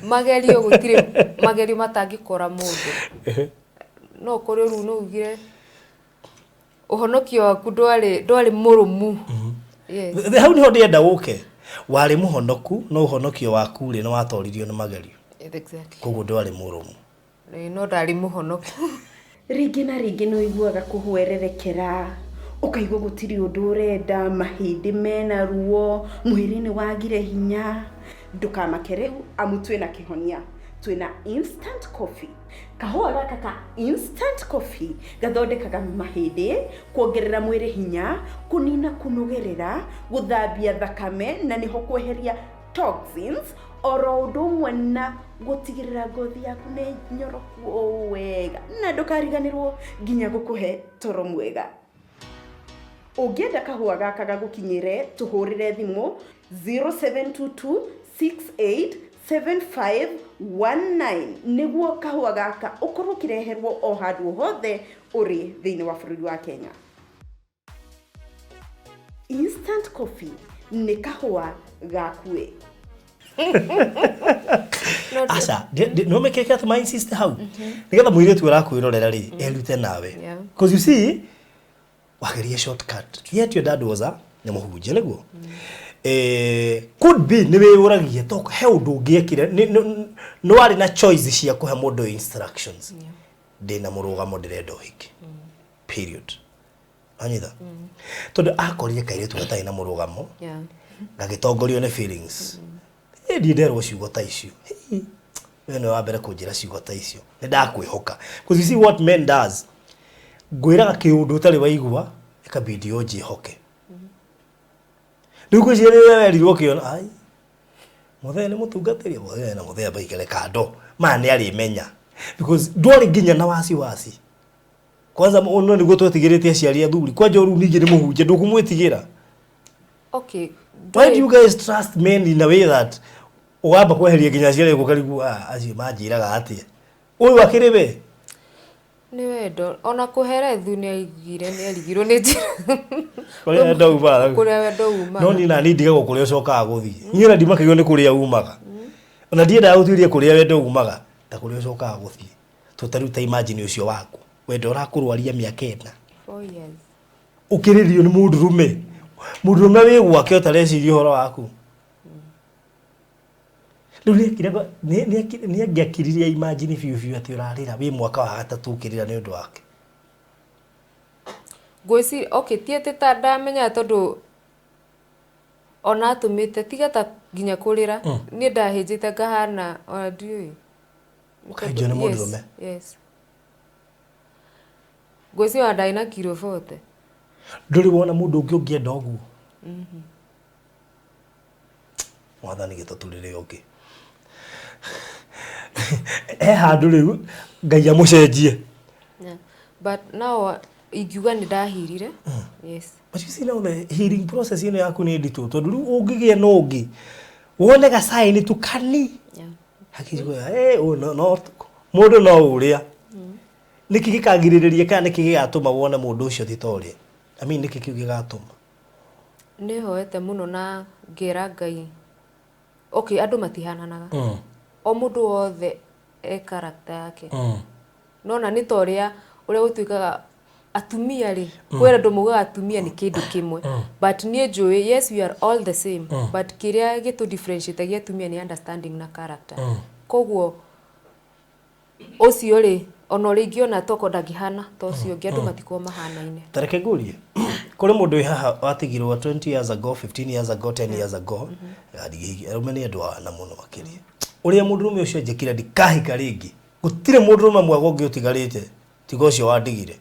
magerio gutire magerio matangikora mundu no kuri ru no ugire uhonokio waku ndwari murumu yes hau niho ndienda uke wari muhonoku no uhonokio waku ri no watoririo ni magerio exactly koguo ndwari murumu no ndari muhonoku ringi na ringi no iguaga kuhwererekera ukaigua gutiri undu urenda mahindi mena ruo mwiri ni wagire hinya ndukamakere amu twina kihonia twina instant coffee kahua gaka ka instant coffee gathondekaga mahindi kuongerera mwiri hinya kunina kunogerera guthambia thakame na niho kweheria toxins oro ndumwe na gutigirira ngothi yaku ni nyoroku wega na ndukariganirwo nginya gukuhe toro mwega ungienda kahua gaka gagukinyire tuhurire thimu 0722 687519 niguo kahua gaka ukorwo kireherwo o handu hothe uri thiini wa bururi wa Kenya. Instant coffee ni kahua gakue asa no mekeke at my sister how nigetha muiretu arakwirorera ri erute nawe because you see wageria shortcut yet your dad was a nyamuhunjia niguo could be ni wiragia tok he undu ungiekire no wari na choice cia kuhe mundu instructions ndina murugamo ndirenda uhiki period anyitha tondu akorire kairetu gatai na murugamo gagitongorio ni feelings ndienderwo ciugo ta icio we no wambere kunjira ciugo ta icio ni ndakwihoka because you see what men does ngwiraga kiundu utari waigua ikabidi unjihoke ndugu ciere werirwo kiona ai muthe ni mutungatiri muthe na muthe baikere kando mani ari menya because ndwari nginya na wasi kwanza ono ni gutwetigirite aciari athuri kwanja ru ningi ni muhunje ndukumwitigira okay why do you guys trust men in a way that ugamba kweheria nginya ciari gukarigu acio manjiraga atia uyu wakiribe ni wendo ona kuhere thu ni erigirwo ni njira kuria wendo umaga kuria wendo umaga no ni na ndiga gukuria ucokaga guthii nyira ndimakagio ni kuria umaga ona ndienda gutwirie kuria wendo umaga ta kuria ucokaga guthii tutaruta imagine ucio waku wendo urakurwaria miaka 4 years ukiririo ni mundurume wi gwake utareciria horo waku ni angiakiriria imagine fiu ati urarira wi mwaka wa 3 ukirira ni undu wake gwisi okay tiete ta ndamenya tondu ona atumite tiga ta nginya kurira ni ndahinjite ngahana ona ndiui ukaijio ni mundurume yes gwisi wa ndaina kilo 40 nduri wona mundu ungienda oguo mwathani gituturire ungi handu riu ngai amucenjie but now igiuga ni ndahirire yes but you see now the healing process ino yaku ni nditu tondu riu ungigie no ungi wone ga sign tukani hakijiko no mundu no uria niki gikagiriririe kana niki gigatuma wone mundu ucio thitori I mean niki kiu gigatuma ni hoete muno na ngira ngai okay andu matihananaga o mundu wothe character yake nona ni toria uria gutuikaga atumia ri kwera ndomuga atumia ni kindu kimwe but nie njui yes we are all the same but kiria gitu differentiate atumia ni understanding na character koguo ucio ri ona ringi ona toko ndagihana to cio ngi andu matiko mahanaine tareke ngurie kuri mundu wi haha watigirwo 20 years ago 15 years ago 10 years ago adigigi arumeni andu ana muno makiria uria mundurume ucio njekira ndikahika ringi gutire mundurume mwega ungi utigarite tigo ucio wandigire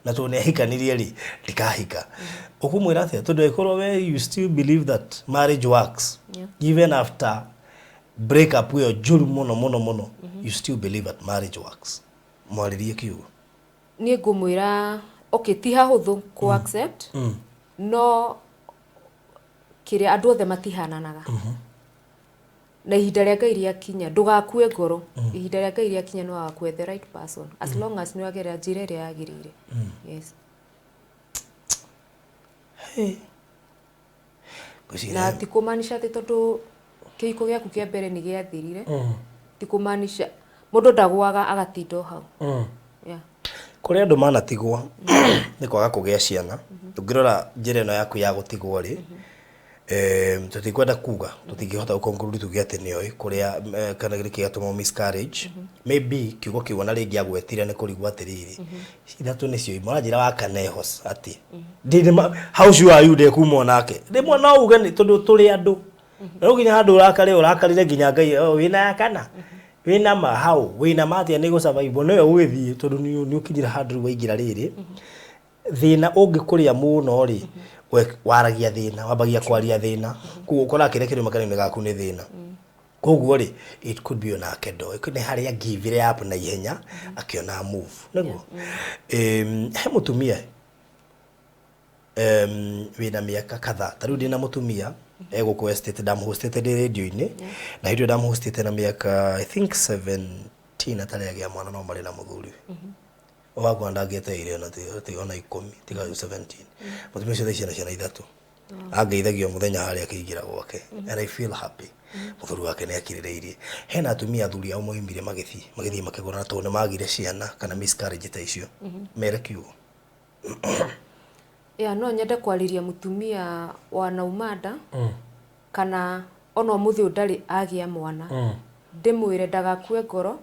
na tu ne hikanirie ri ndikahika ukumwira atia tondu ikorwo we you still believe that marriage works even after break up with juru muno you still believe that marriage works mwaririe kiugo nie ngumwira okay ti hahuthu ku accept no kiria andu othe matihananaga na ihinda rĩa Ngai rĩakinya ndugakue ngoro ihinda rĩa Ngai rĩakinya no agakue the right person as long as ni wagerera njĩra ĩrĩa yagĩrĩire yes hey na ti kumaanisha ati tondu kĩhiko gĩaku kĩa mbere nĩ gĩathirire ti kumaanisha mũndũ ndagwaga agatinda hau yeah kuri andu manatigwa ni kwaga kugĩa ciana tungirora njĩra ĩno yaku ya gũtigwo rĩ tutikwenda kuga tutingihota gukonclude tuge ati nioi kuria kana gĩkĩ gĩatũma miscarriage maybe kiugo kiugo na rĩngĩ agwetire nĩ kũrigwo atiriri ithatu nĩcio imwe njĩra wa kanehos ati ndĩrĩ how sure are you de kuma nake rĩmwe no uge nĩ tondu tũrĩ andũ no nginya handũ ũrakarire nginya Ngai wĩna kana wĩna ma how wĩna matia nĩ gũsurvive no ũgĩthiĩ tondu nĩ ũkinyira handũ waingĩra rĩrĩ thĩna ũngĩkũrĩa mũno rĩ waragia thĩna wambagia kwaria thĩna ukora kĩrĩa kĩrĩ makani gaku nĩ thĩna koguo rĩ it could be onake ndo ikune harĩa give it up na ihenya akiona move niguo he mutumia wina miaka kadha tariu ndina mutumia egũkũ estate hostete radio-inĩ na hĩndĩ hostete na miaka I think 17 atarĩagĩa mwana no marĩ na mũthuri wagwa ndangĩeteire na ona 10 tiga 17 mutumia ũcio thaicina ciana ithatu angeithagio muthenya harĩa akĩingĩra gwake and I feel happy muthuri wake nĩ akirĩrĩirie hena atumia athuri ao moimire magĩthiĩ makĩgũrana tondũ nĩ magire ciana kana miscarriage ta icio mere kiugo no nyende kwariria mutumia wa Naumada kana ona mũthĩ ũndarĩ agĩa mwana ndĩmwĩre ndagakue ngoro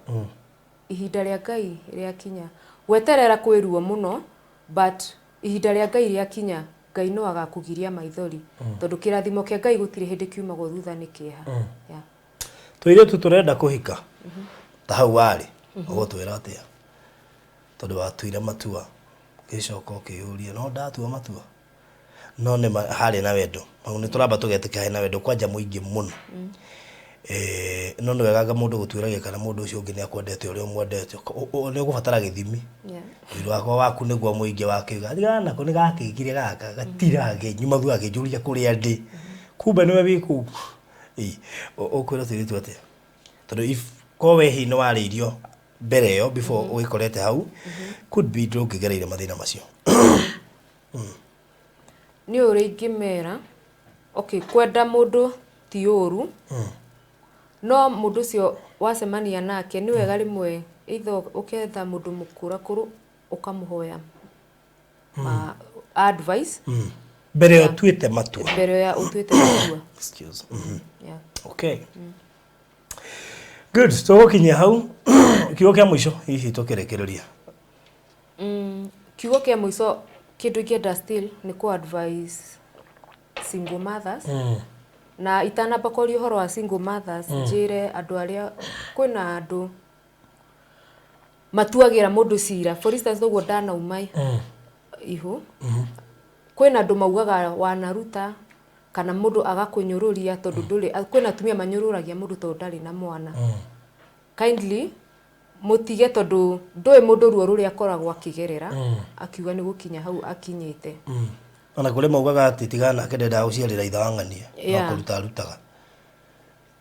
ihinda rĩa Ngai rĩakinya weterera kwĩruo mũno but ihinda rĩa Ngai rĩakinya Ngai no agakugiria maithori tondu kirathimo kĩa Ngai gũtirĩ hĩndĩ kiumagwo thutha nĩ kĩeha tũire turenda kũhika ta hau warĩ ũgũtwĩra atĩa tondu watuire matua gĩcoka ũkĩyũria no ndatua matua no nĩ harĩ na wendo mau nĩ tũramba tũgetĩka hena wendo kwanja mũingĩ mũno no nĩ wega mũndũ gũtuĩragia kana mũndũ ũcio ũngĩ nĩ akwendete ũrĩa ũmwendete nĩ ũgũbatara gĩthimi wĩra wako waku nĩguo mũingĩ wakiuga thigana ko nĩ gakĩkire gaka gatirage nyuma thua akĩnjũria kũrĩa ndĩ kumbe nĩwe wĩkũ ũkwĩra tũirĩtu atĩa tondũ if ko wehi nĩ warĩirio mbere ĩyo before ũgĩkorete hau could be ndũngĩgereire mathĩna macio nĩ ũrĩ ingĩmera kwenda mũndũ ti ũru no mũndũ ũcio wacemania nake nĩ wega rĩmwe either ũketha mũndũ mũkũrakũrũ ũkamũhoya advice mbere ya ũtuĩte matua excuse okay good tũgũkinyia hau kiugo kĩa mũico hihi tũkĩrekereria kiugo kĩa mũico kĩndũ ingĩenda still nĩ ku advice single mothers na itanamba kũria ũhoro wa single mothers njĩre andũ arĩa kwĩna andũ matuagĩra mũndũ cira for instance ũguo ndanauma ihu kwĩna andũ maugaga wanaruta kana mũndũ agakũnyũrũria tondũ ndũrĩ kwĩna atumia manyũrũragia mũndũ tondũ ndarĩ na mwana kindly mutige tondũ ndũĩ mũndũ ruo rũrĩa akoragwo akĩgerera akiuga nĩ gũkinya hau akinyĩte ona kũrĩ maugaga atĩ tigana kĩndenda gũciarĩra itha wang'ania no kũruta rutaga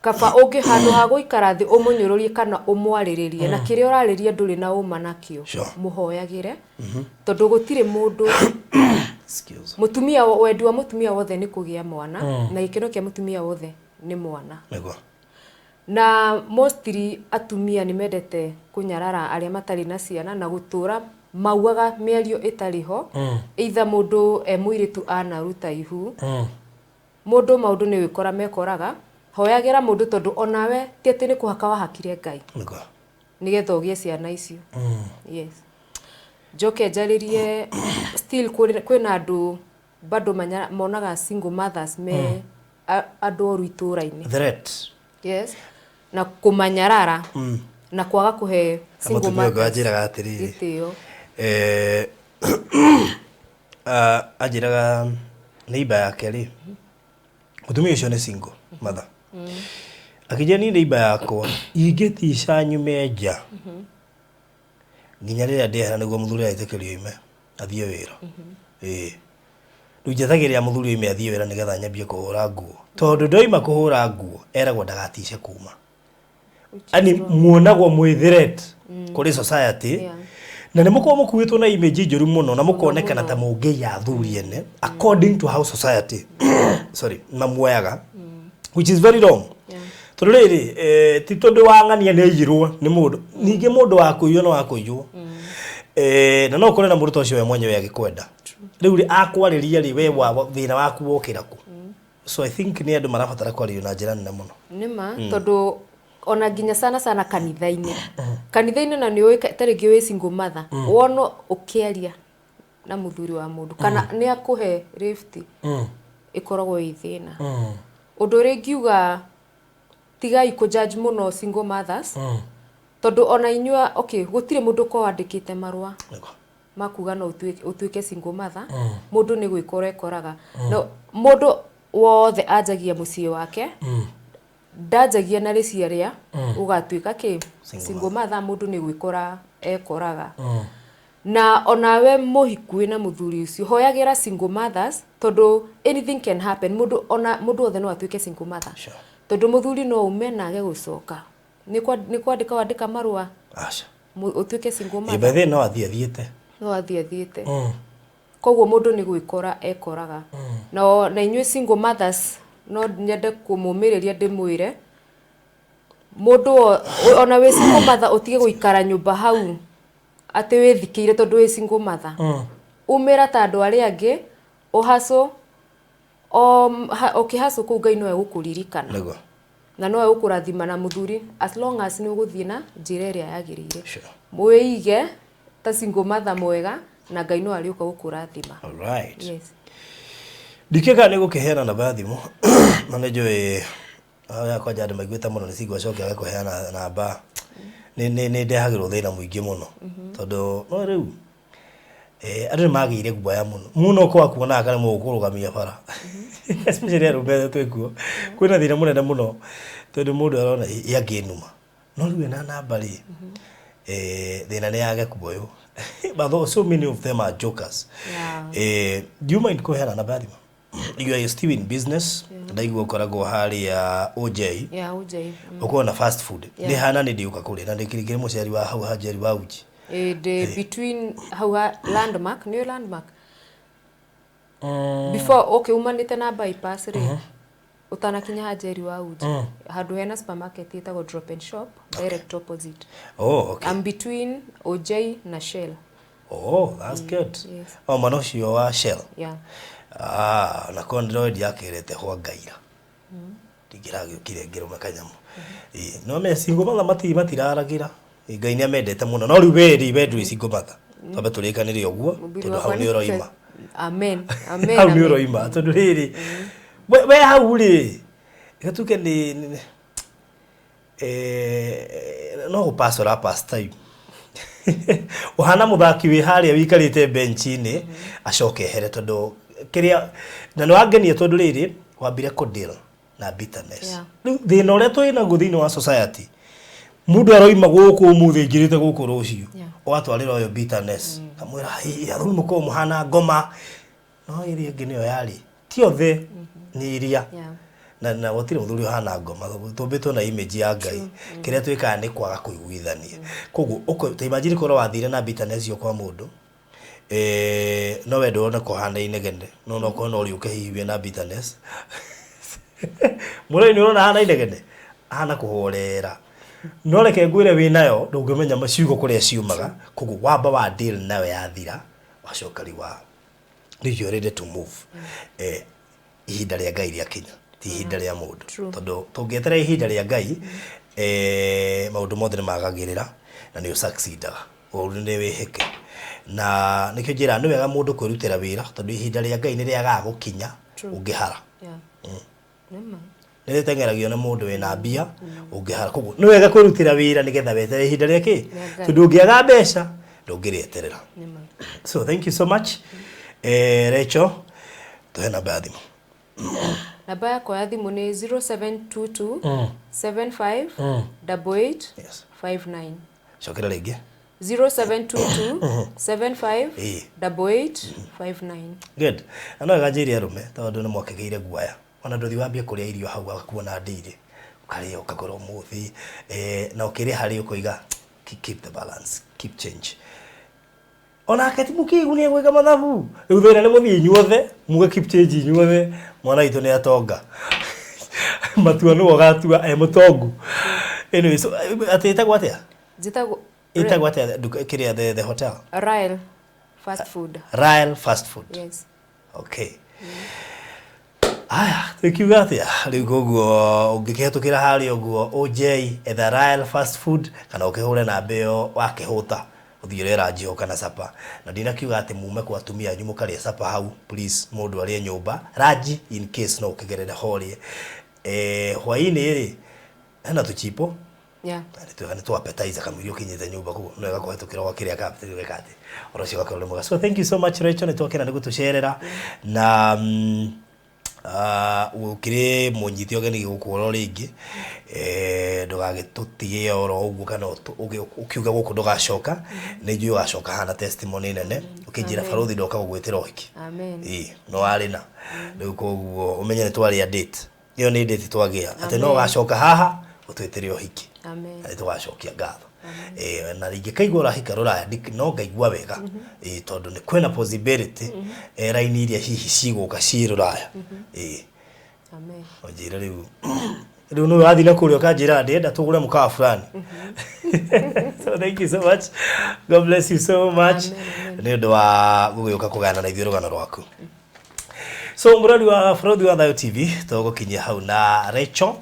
kaba ũngĩ handũ ha gũikara thĩ ũmũnyũrũrie kana ũmwarĩrĩrie na kĩrĩa ũrarĩria ndũrĩ na ũma nakĩo mũhoyagĩre tondũ gũtirĩ mũndũ mutumia wendi wa mutumia wothe nĩ kũgĩa mwana na gĩkeno kĩa mutumia wothe nĩ mwana na mostly atumia nĩ mendete kũnyarara arĩa matarĩ na ciana na gũtũra mauaga mĩario ĩtarĩ ho either mũndũ mũirĩtu anaruta ihu mũndũ maũndũ nĩ wĩkora mekoraga hoyagĩra mũndũ tondũ onawe ti atĩ nĩ kũhaka wahakire Ngai nĩgetha ũgĩe ciana icio yes njoke njarĩrie still kwĩna andũ bado monaga single mothers me andũ oru itũra-inĩ threat yes na kũmanyarara na kwaga kũhe single mothers gĩtĩo ajiraga neighbor yake rĩ mutumia ũcio nĩ single mother akijia ni neighbor yakwa ingĩtica nyume nja nginya rĩrĩa ndĩhera nĩguo mũthuri aitĩkĩrio ime athiĩ wĩra Rujetagiria muthuri ime athie wera nigetha nyambie kuhura nguo tondu ndoima kuhura nguo eragwo ndagatice kuma ani muonagwo mwi threat kuri society na nä må korwo må kuä two na image njå ru må no na må konekana ta må ngä ya athuri ene according to how society sorry mamuoyaga which is very wrong tondå rä rä ti tondå wang'ania nä aigirwo nä må ndå ningä må ndå wa kå iywo no wa kå iywo na no kå re na må ndå ta å cio we mwenyewe agä kwenda rä u rä akwarä ria rä we thä na waku wokä ra kå so I think nä andå marabatara kwaria na njä ra nene må no nä ma tondå ona nginya sana kanitha-inä kanitha-inä na nä å tarä ngä wä single mother wono å kä aria na må thuri wa må ndå kana nä akå he lift ä koragwo ä thä na å ndå å rä ngiuga tigai kå judge må no single mothers tondå ona inyua okay gå tirä må ndå ko andä kä te marua makuga no å tuä ke single mother må ndå nä gwä kora ekoraga no må ndå wothe anjagia må ciä wake ndajagia na rĩcia rĩa ũgatuĩka kĩ single mother mũndũ nĩ gwĩkora ekoraga na onawe mũhiku na mũthuri ũcio hoyagĩra single mothers tondũ anything can happen mũndũ othe no atuĩke single mother tondũ mũthuri no ume na age gũcoka nĩ kwandĩka marũa ũtuĩke single mother ibethe no athiĩte koguo mũndũ nĩ gwĩkora ekoraga na inyuĩ single mothers no nyende kumumireria ndimwire mundu ona we single mother utige guikara nyumba hau ati withikire tondu we single mother umira ta andu ari angi uhaso ukihaso ku Ngai no egukuririkana na no egukurathima na muthuri as long as ni uguthie na njira iria yagirire muige ta single mother mwega na Ngai no ari ukurathima. All right. Yes. Dikeka nä gå kä heana namba thimå na nä njå ä kwanja andå maiguä te må no nä cigua coke aga kå heana namba nä ndehagä rwo thä na må ingä må no tondå no rä u andå nä magä ire guaya må no kwa kuonaga kana må gå kå rå gamia bara especially arå mbethe twä kuo kwä na thä na må nene må no tondå må ndå arona yangä numa no rä u ena namba rä thä na nä yage kuoywo but so many of them are jokers. Do you mind kå heana namba thimå? You are still in business. Ndaigua koragwo hari ya OJ. OJ. Uko na fast food. Ni hana ni ndiuka kule na ndikirikire muciari wa hau hajeri wa uji. Between hau landmark, new landmark. Before okay umanite na bypass ri. Utanakinya hajeri wa uji. Handu hena supermarket itagwo drop and shop direct opposite. Oh, okay. I'm between OJ na Shell. Oh, that's good. Yes. Oh, manocio wa Shell. Yeah. Na Android yakirete ho ngaira ndigiragä ukire ngä rå me kanyamå no me single mother matiraragira Ngai nä amendete må no no rä u weri wendå single mother twambe tå rä kanä re å guo tondå hau nä å roima hau nä å roima tondå rä rä we hau rä gatuke nä no gå pasora past time uhana må thaki wä harä a wikarä te bench-inä acoke here tondå kiria na no angenia tondu riri wambire kå deal na bitterness thina uria twina go thini wa society mundu aroima guku umuthi ngirite guku rucio watwarira uyo bitterness kamwira athuri muko muhana ngoma no iria ngine yo yari ti othe ni iria na gutire muthuri hana ngoma tumbitwo na image ya Ngai kiria twikaga ni kwaga kuiguithania koguo uko ta imagine korwo wathire na bitterness yo kwa mundu no we ndona ko hana inegene no ko no ri ukehihia na bitterness murai ni urona hana inegene hana kuhorera no reke ngwire wi nayo ndungimenya maciugo kuria ciumaga koguo wamba wa deal nawe yathira wacoka riwa you ready to move ihinda ria Ngai ria kinya ti ihinda ria mundu tondu tungieterera ihinda ria Ngai maundu mothe ni magagirira na ni usucceedaga uri ni wihike na nikio njira ni wega mundu kwirutira wira tondu ihinda ria Ngai ni riaga gukinya ungihara ni ritengeragio na mundu wina mbia ungihara koguo ni wega kwirutira wira nigetha wetere ihinda ria ki tondu ungiaga mbeca ndungirieterera so thank you so much Rachael tuhe namba ya thimu namba yakwa ya thimu ni 0722 75 88 59 cokera ringi 0722 758859. Good. Ano gajiria rume tondu ni mwakegeire guaya. Ona nduthi wambie kuria irio hau akuona ndiri. Ukaria ukagora umuthi na ukiria hari ukoiga keep the balance, keep change. Ona akati mukigunia gwika mathabu. Riu thina ni muthii inyuothe, muge keep change inyuothe. Mwana itu ni atonga. Matua no gatua mutongu. Anyway, so atitagwa atia? Itagwa atia kiria the hotel? Rachael fast food. Rachael fast food. Yes. Okay. Aya, tukiuga atia riu koguo ungikihetukira hari oguo OJ etha Rachael fast food kana ukihure na mbeo wakihuta uthirera njio kana sapa na ndina kiuga ati mume kwa atumia nyu mukaria sapa hau please mundu ari nyumba raji in case no ukigerera hori hwaini ri hena tuchipo yeah ni tu appetizer kamirio kinyete nyumba ku no ega kuhetukira wakiria kapitiri rekati orocio gakole muga. So thank you so much Rachael ni twakena ni gutusherera na ukire munyiti ogeni gukuro ringi ndugagitutige oro uguo kana ukiuga guku ndugacoka ni njui ugacoka hana testimony nene ukijira baruthi ndoka gugwitira uhiki. Amen. No arina riu koguo umenye ni twari a date iyo ni date twagia ati no ugacoka haha utwitire uhiki. Amen. Ati twacokia ngatho na ringi kaigura hika ruraya no ngaigua wega tondu ni kwena possibility raini iria hihi ciguka ciruraya Amen. Ojira riu no athi na kurio kanjira ndenda tugure mukawa fulani. So thank you so much, God bless you so much ni ndo wa gugiuka kugana na ithuĩ rugano rwaku. So murori wa Fraudhi wa Thayo TV tugukinyia hau na Rachael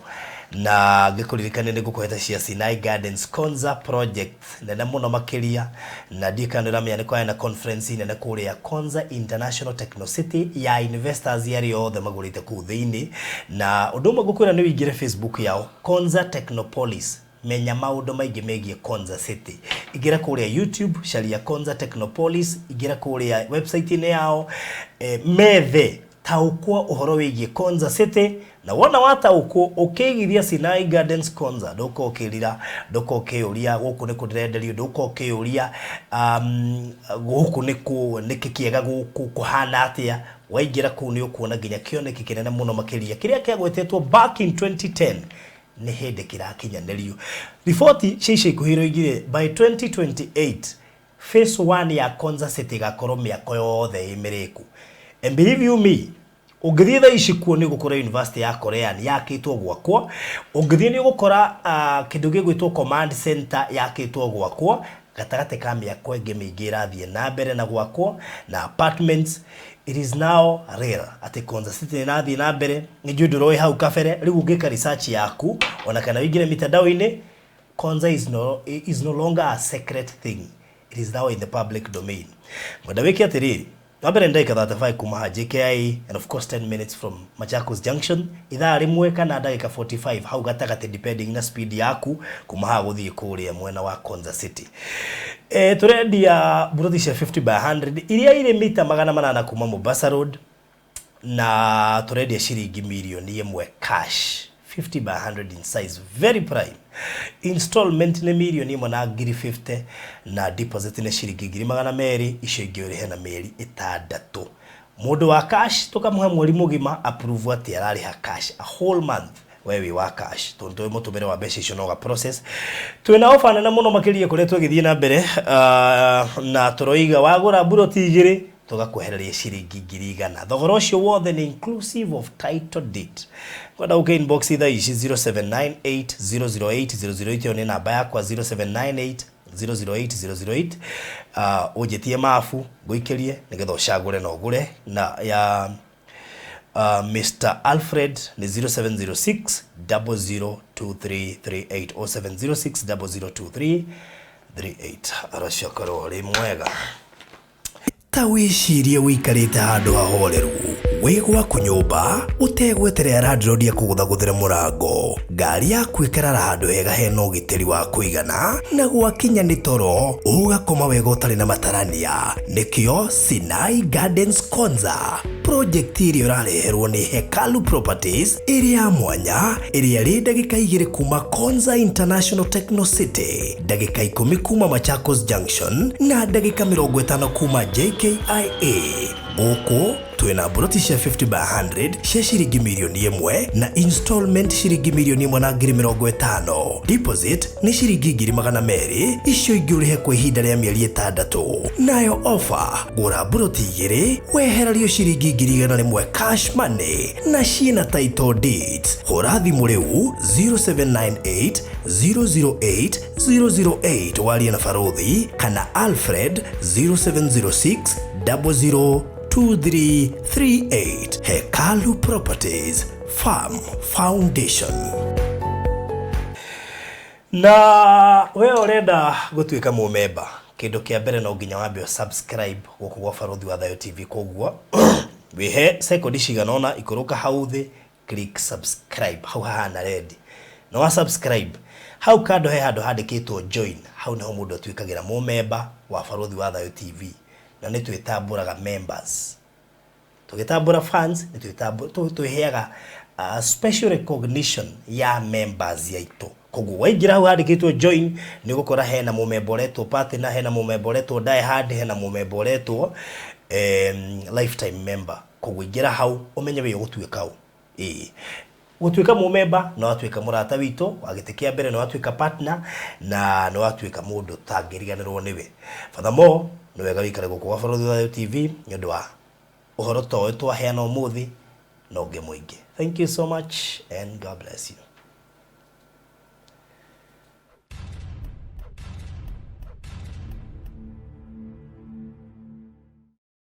na ngikuririkania ni ngukuheta cia Sinai Gardens Konza project nene muno makiria na ndikanira mya ni kwa na conference nene kuria Konza International Techno City ya investors yari othe magurite ku thiini na undu magukwira ni wingire Facebook yao Konza Technopolis menya maundu maingi megie Konza City igira kuria YouTube sharia Konza Technopolis igira kuria website ni yao methe taukwa uhoro wigie Konza City na wona wata ukigithia Sinai Gardens Konza ndoko ukirira ndoko ukiuria guku ni kudirenderio ndoko ukiuria guku ni kikiega guku kuhana atia waingira ku ni ukuona ginya kioneki kinene muno makiria kiria kiagwetetwo back in 2010 ni hende kirakinyanerio ripoti cici kuhiro igire by 2028 phase 1 ya Konza City gakorwo miako yothe imiriku. And believe you me, ungithie tha ici kuo ni gukora university ya Korea ni yakitwo gwakwa, ungithie ni gukora kindu gigwitwo command center yakitwo gwakwa gatagate ka miako ingi mingi irathie na mbere na gwakwa na apartments. It is now rare ati Konza City na thie na mbere ni jundu roi hau kafere riu ngika research yaku ona kana wigire mitandao-ini. Konza is no longer a secret thing, it is now in the public domain. Madawiki atiriri Nabere ndeka 35 kuma JKI and of course 10 minutes from Machakos Junction ithaa rimwe kana ndagika 45 hau gatagate depending na speed yaku kuma guthie kuria mwena wa Konza City. Turendia burothi cia 50 by 100 iria ire mita 800 kuma Mombasa Road na turendia shiringi milioni 1 cash 50 by 100 in size, very prime. Installment ni milioni 150 na deposit ni shiringi 200 icio ingi uri hena mieri 6. Mundu wa cash tukamuhe mweri mugima approve ati arariha cash a whole month wewe wa cash tondu mutumire wa mbeca icio no ga process twina offer na muno makiria kure twigithie na mbere na turoiga wagura buroti igiri tugakwehereria shiringi 100 thogora ucio wothe ni inclusive of title deed. Kwenda uke inbox itha ici 0798008008 ni namba yakwa 0798008008 ujetie mafu guikerie nigetha ucagure na ugure na ya Mr. Alfred ni 0706 002338 0706 002338 arashakaro ari mwega tawicirie wikarite handu hahoreru wigwa kunyumba utegweterera landlord ya kuguthaguthira murango ngari yaku ikarara handu hega hena ugitiri wa kuigana na gwakinya ni toro ugakoma wega utari na matarania nikio Sinai Gardens Konza project ĩrĩa ũrareherwo nĩ Hekalu Properties ĩrĩa mwanya ĩrĩa rĩ ndagĩka 2 kuma Konza International Techno City, ndagĩka 10 kuma Machakos Junction na ndagĩka 50 kuma JKIA. Gũkũ twina buroti cia 50 by 100 cia ciringi milioni 1 na installment ciringi milioni 150. Deposit ni ciringi 200,000 icio ingĩ ũrĩhe kwa ihinda rĩa mĩeri 6. Nayo offer gũra buroti 2 weherario ciringi 100,000 cash money na ciina title deeds. Hũra thimũ rĩu 0798 008 008 warie na Farothi kana Alfred 0706 002338. Hekalu Properties Farm Foundation. Na wewe urenda gutuika mumemba, kindu kia mbere no nginya wambe subscribe guku gwa Farothi wa Thayo TV. Kogwo wihe sekondi ciganona ikuruka hau thi, click subscribe hau hana red no wa subscribe hau kando he handu handikitwo join. Hau niho mundu atuikagira mumemba wa Farothi wa Thayo TV na nĩ twĩtambũraga members. Tũgĩtambũra fans nĩ twĩheaga special recognition ya members yaitũ. Koguo waingĩra hau handĩkĩtwo join nĩ ũgũkora hena mũmemba ũretwo partner, hena mũmemba ũretwo die hard, hena mũmemba ũretwo lifetime member. Koguo ingĩra hau ũmenye wĩ ũgũtuĩka ũ. Gũtuĩka mũmemba no watuĩka mũrata witũ, wagĩtĩkia mbere no watuĩka partner na no watuĩka mũndũ tangĩriganĩrwo nĩwe. Furthermore no wega wikare gũkũ gwa Farothi wa Thayo TV nĩ ũndũ wa ũhoro ta ũyũ twaheana ũmũthĩ na ũngĩ mũingĩ. Thank you so much and God bless you.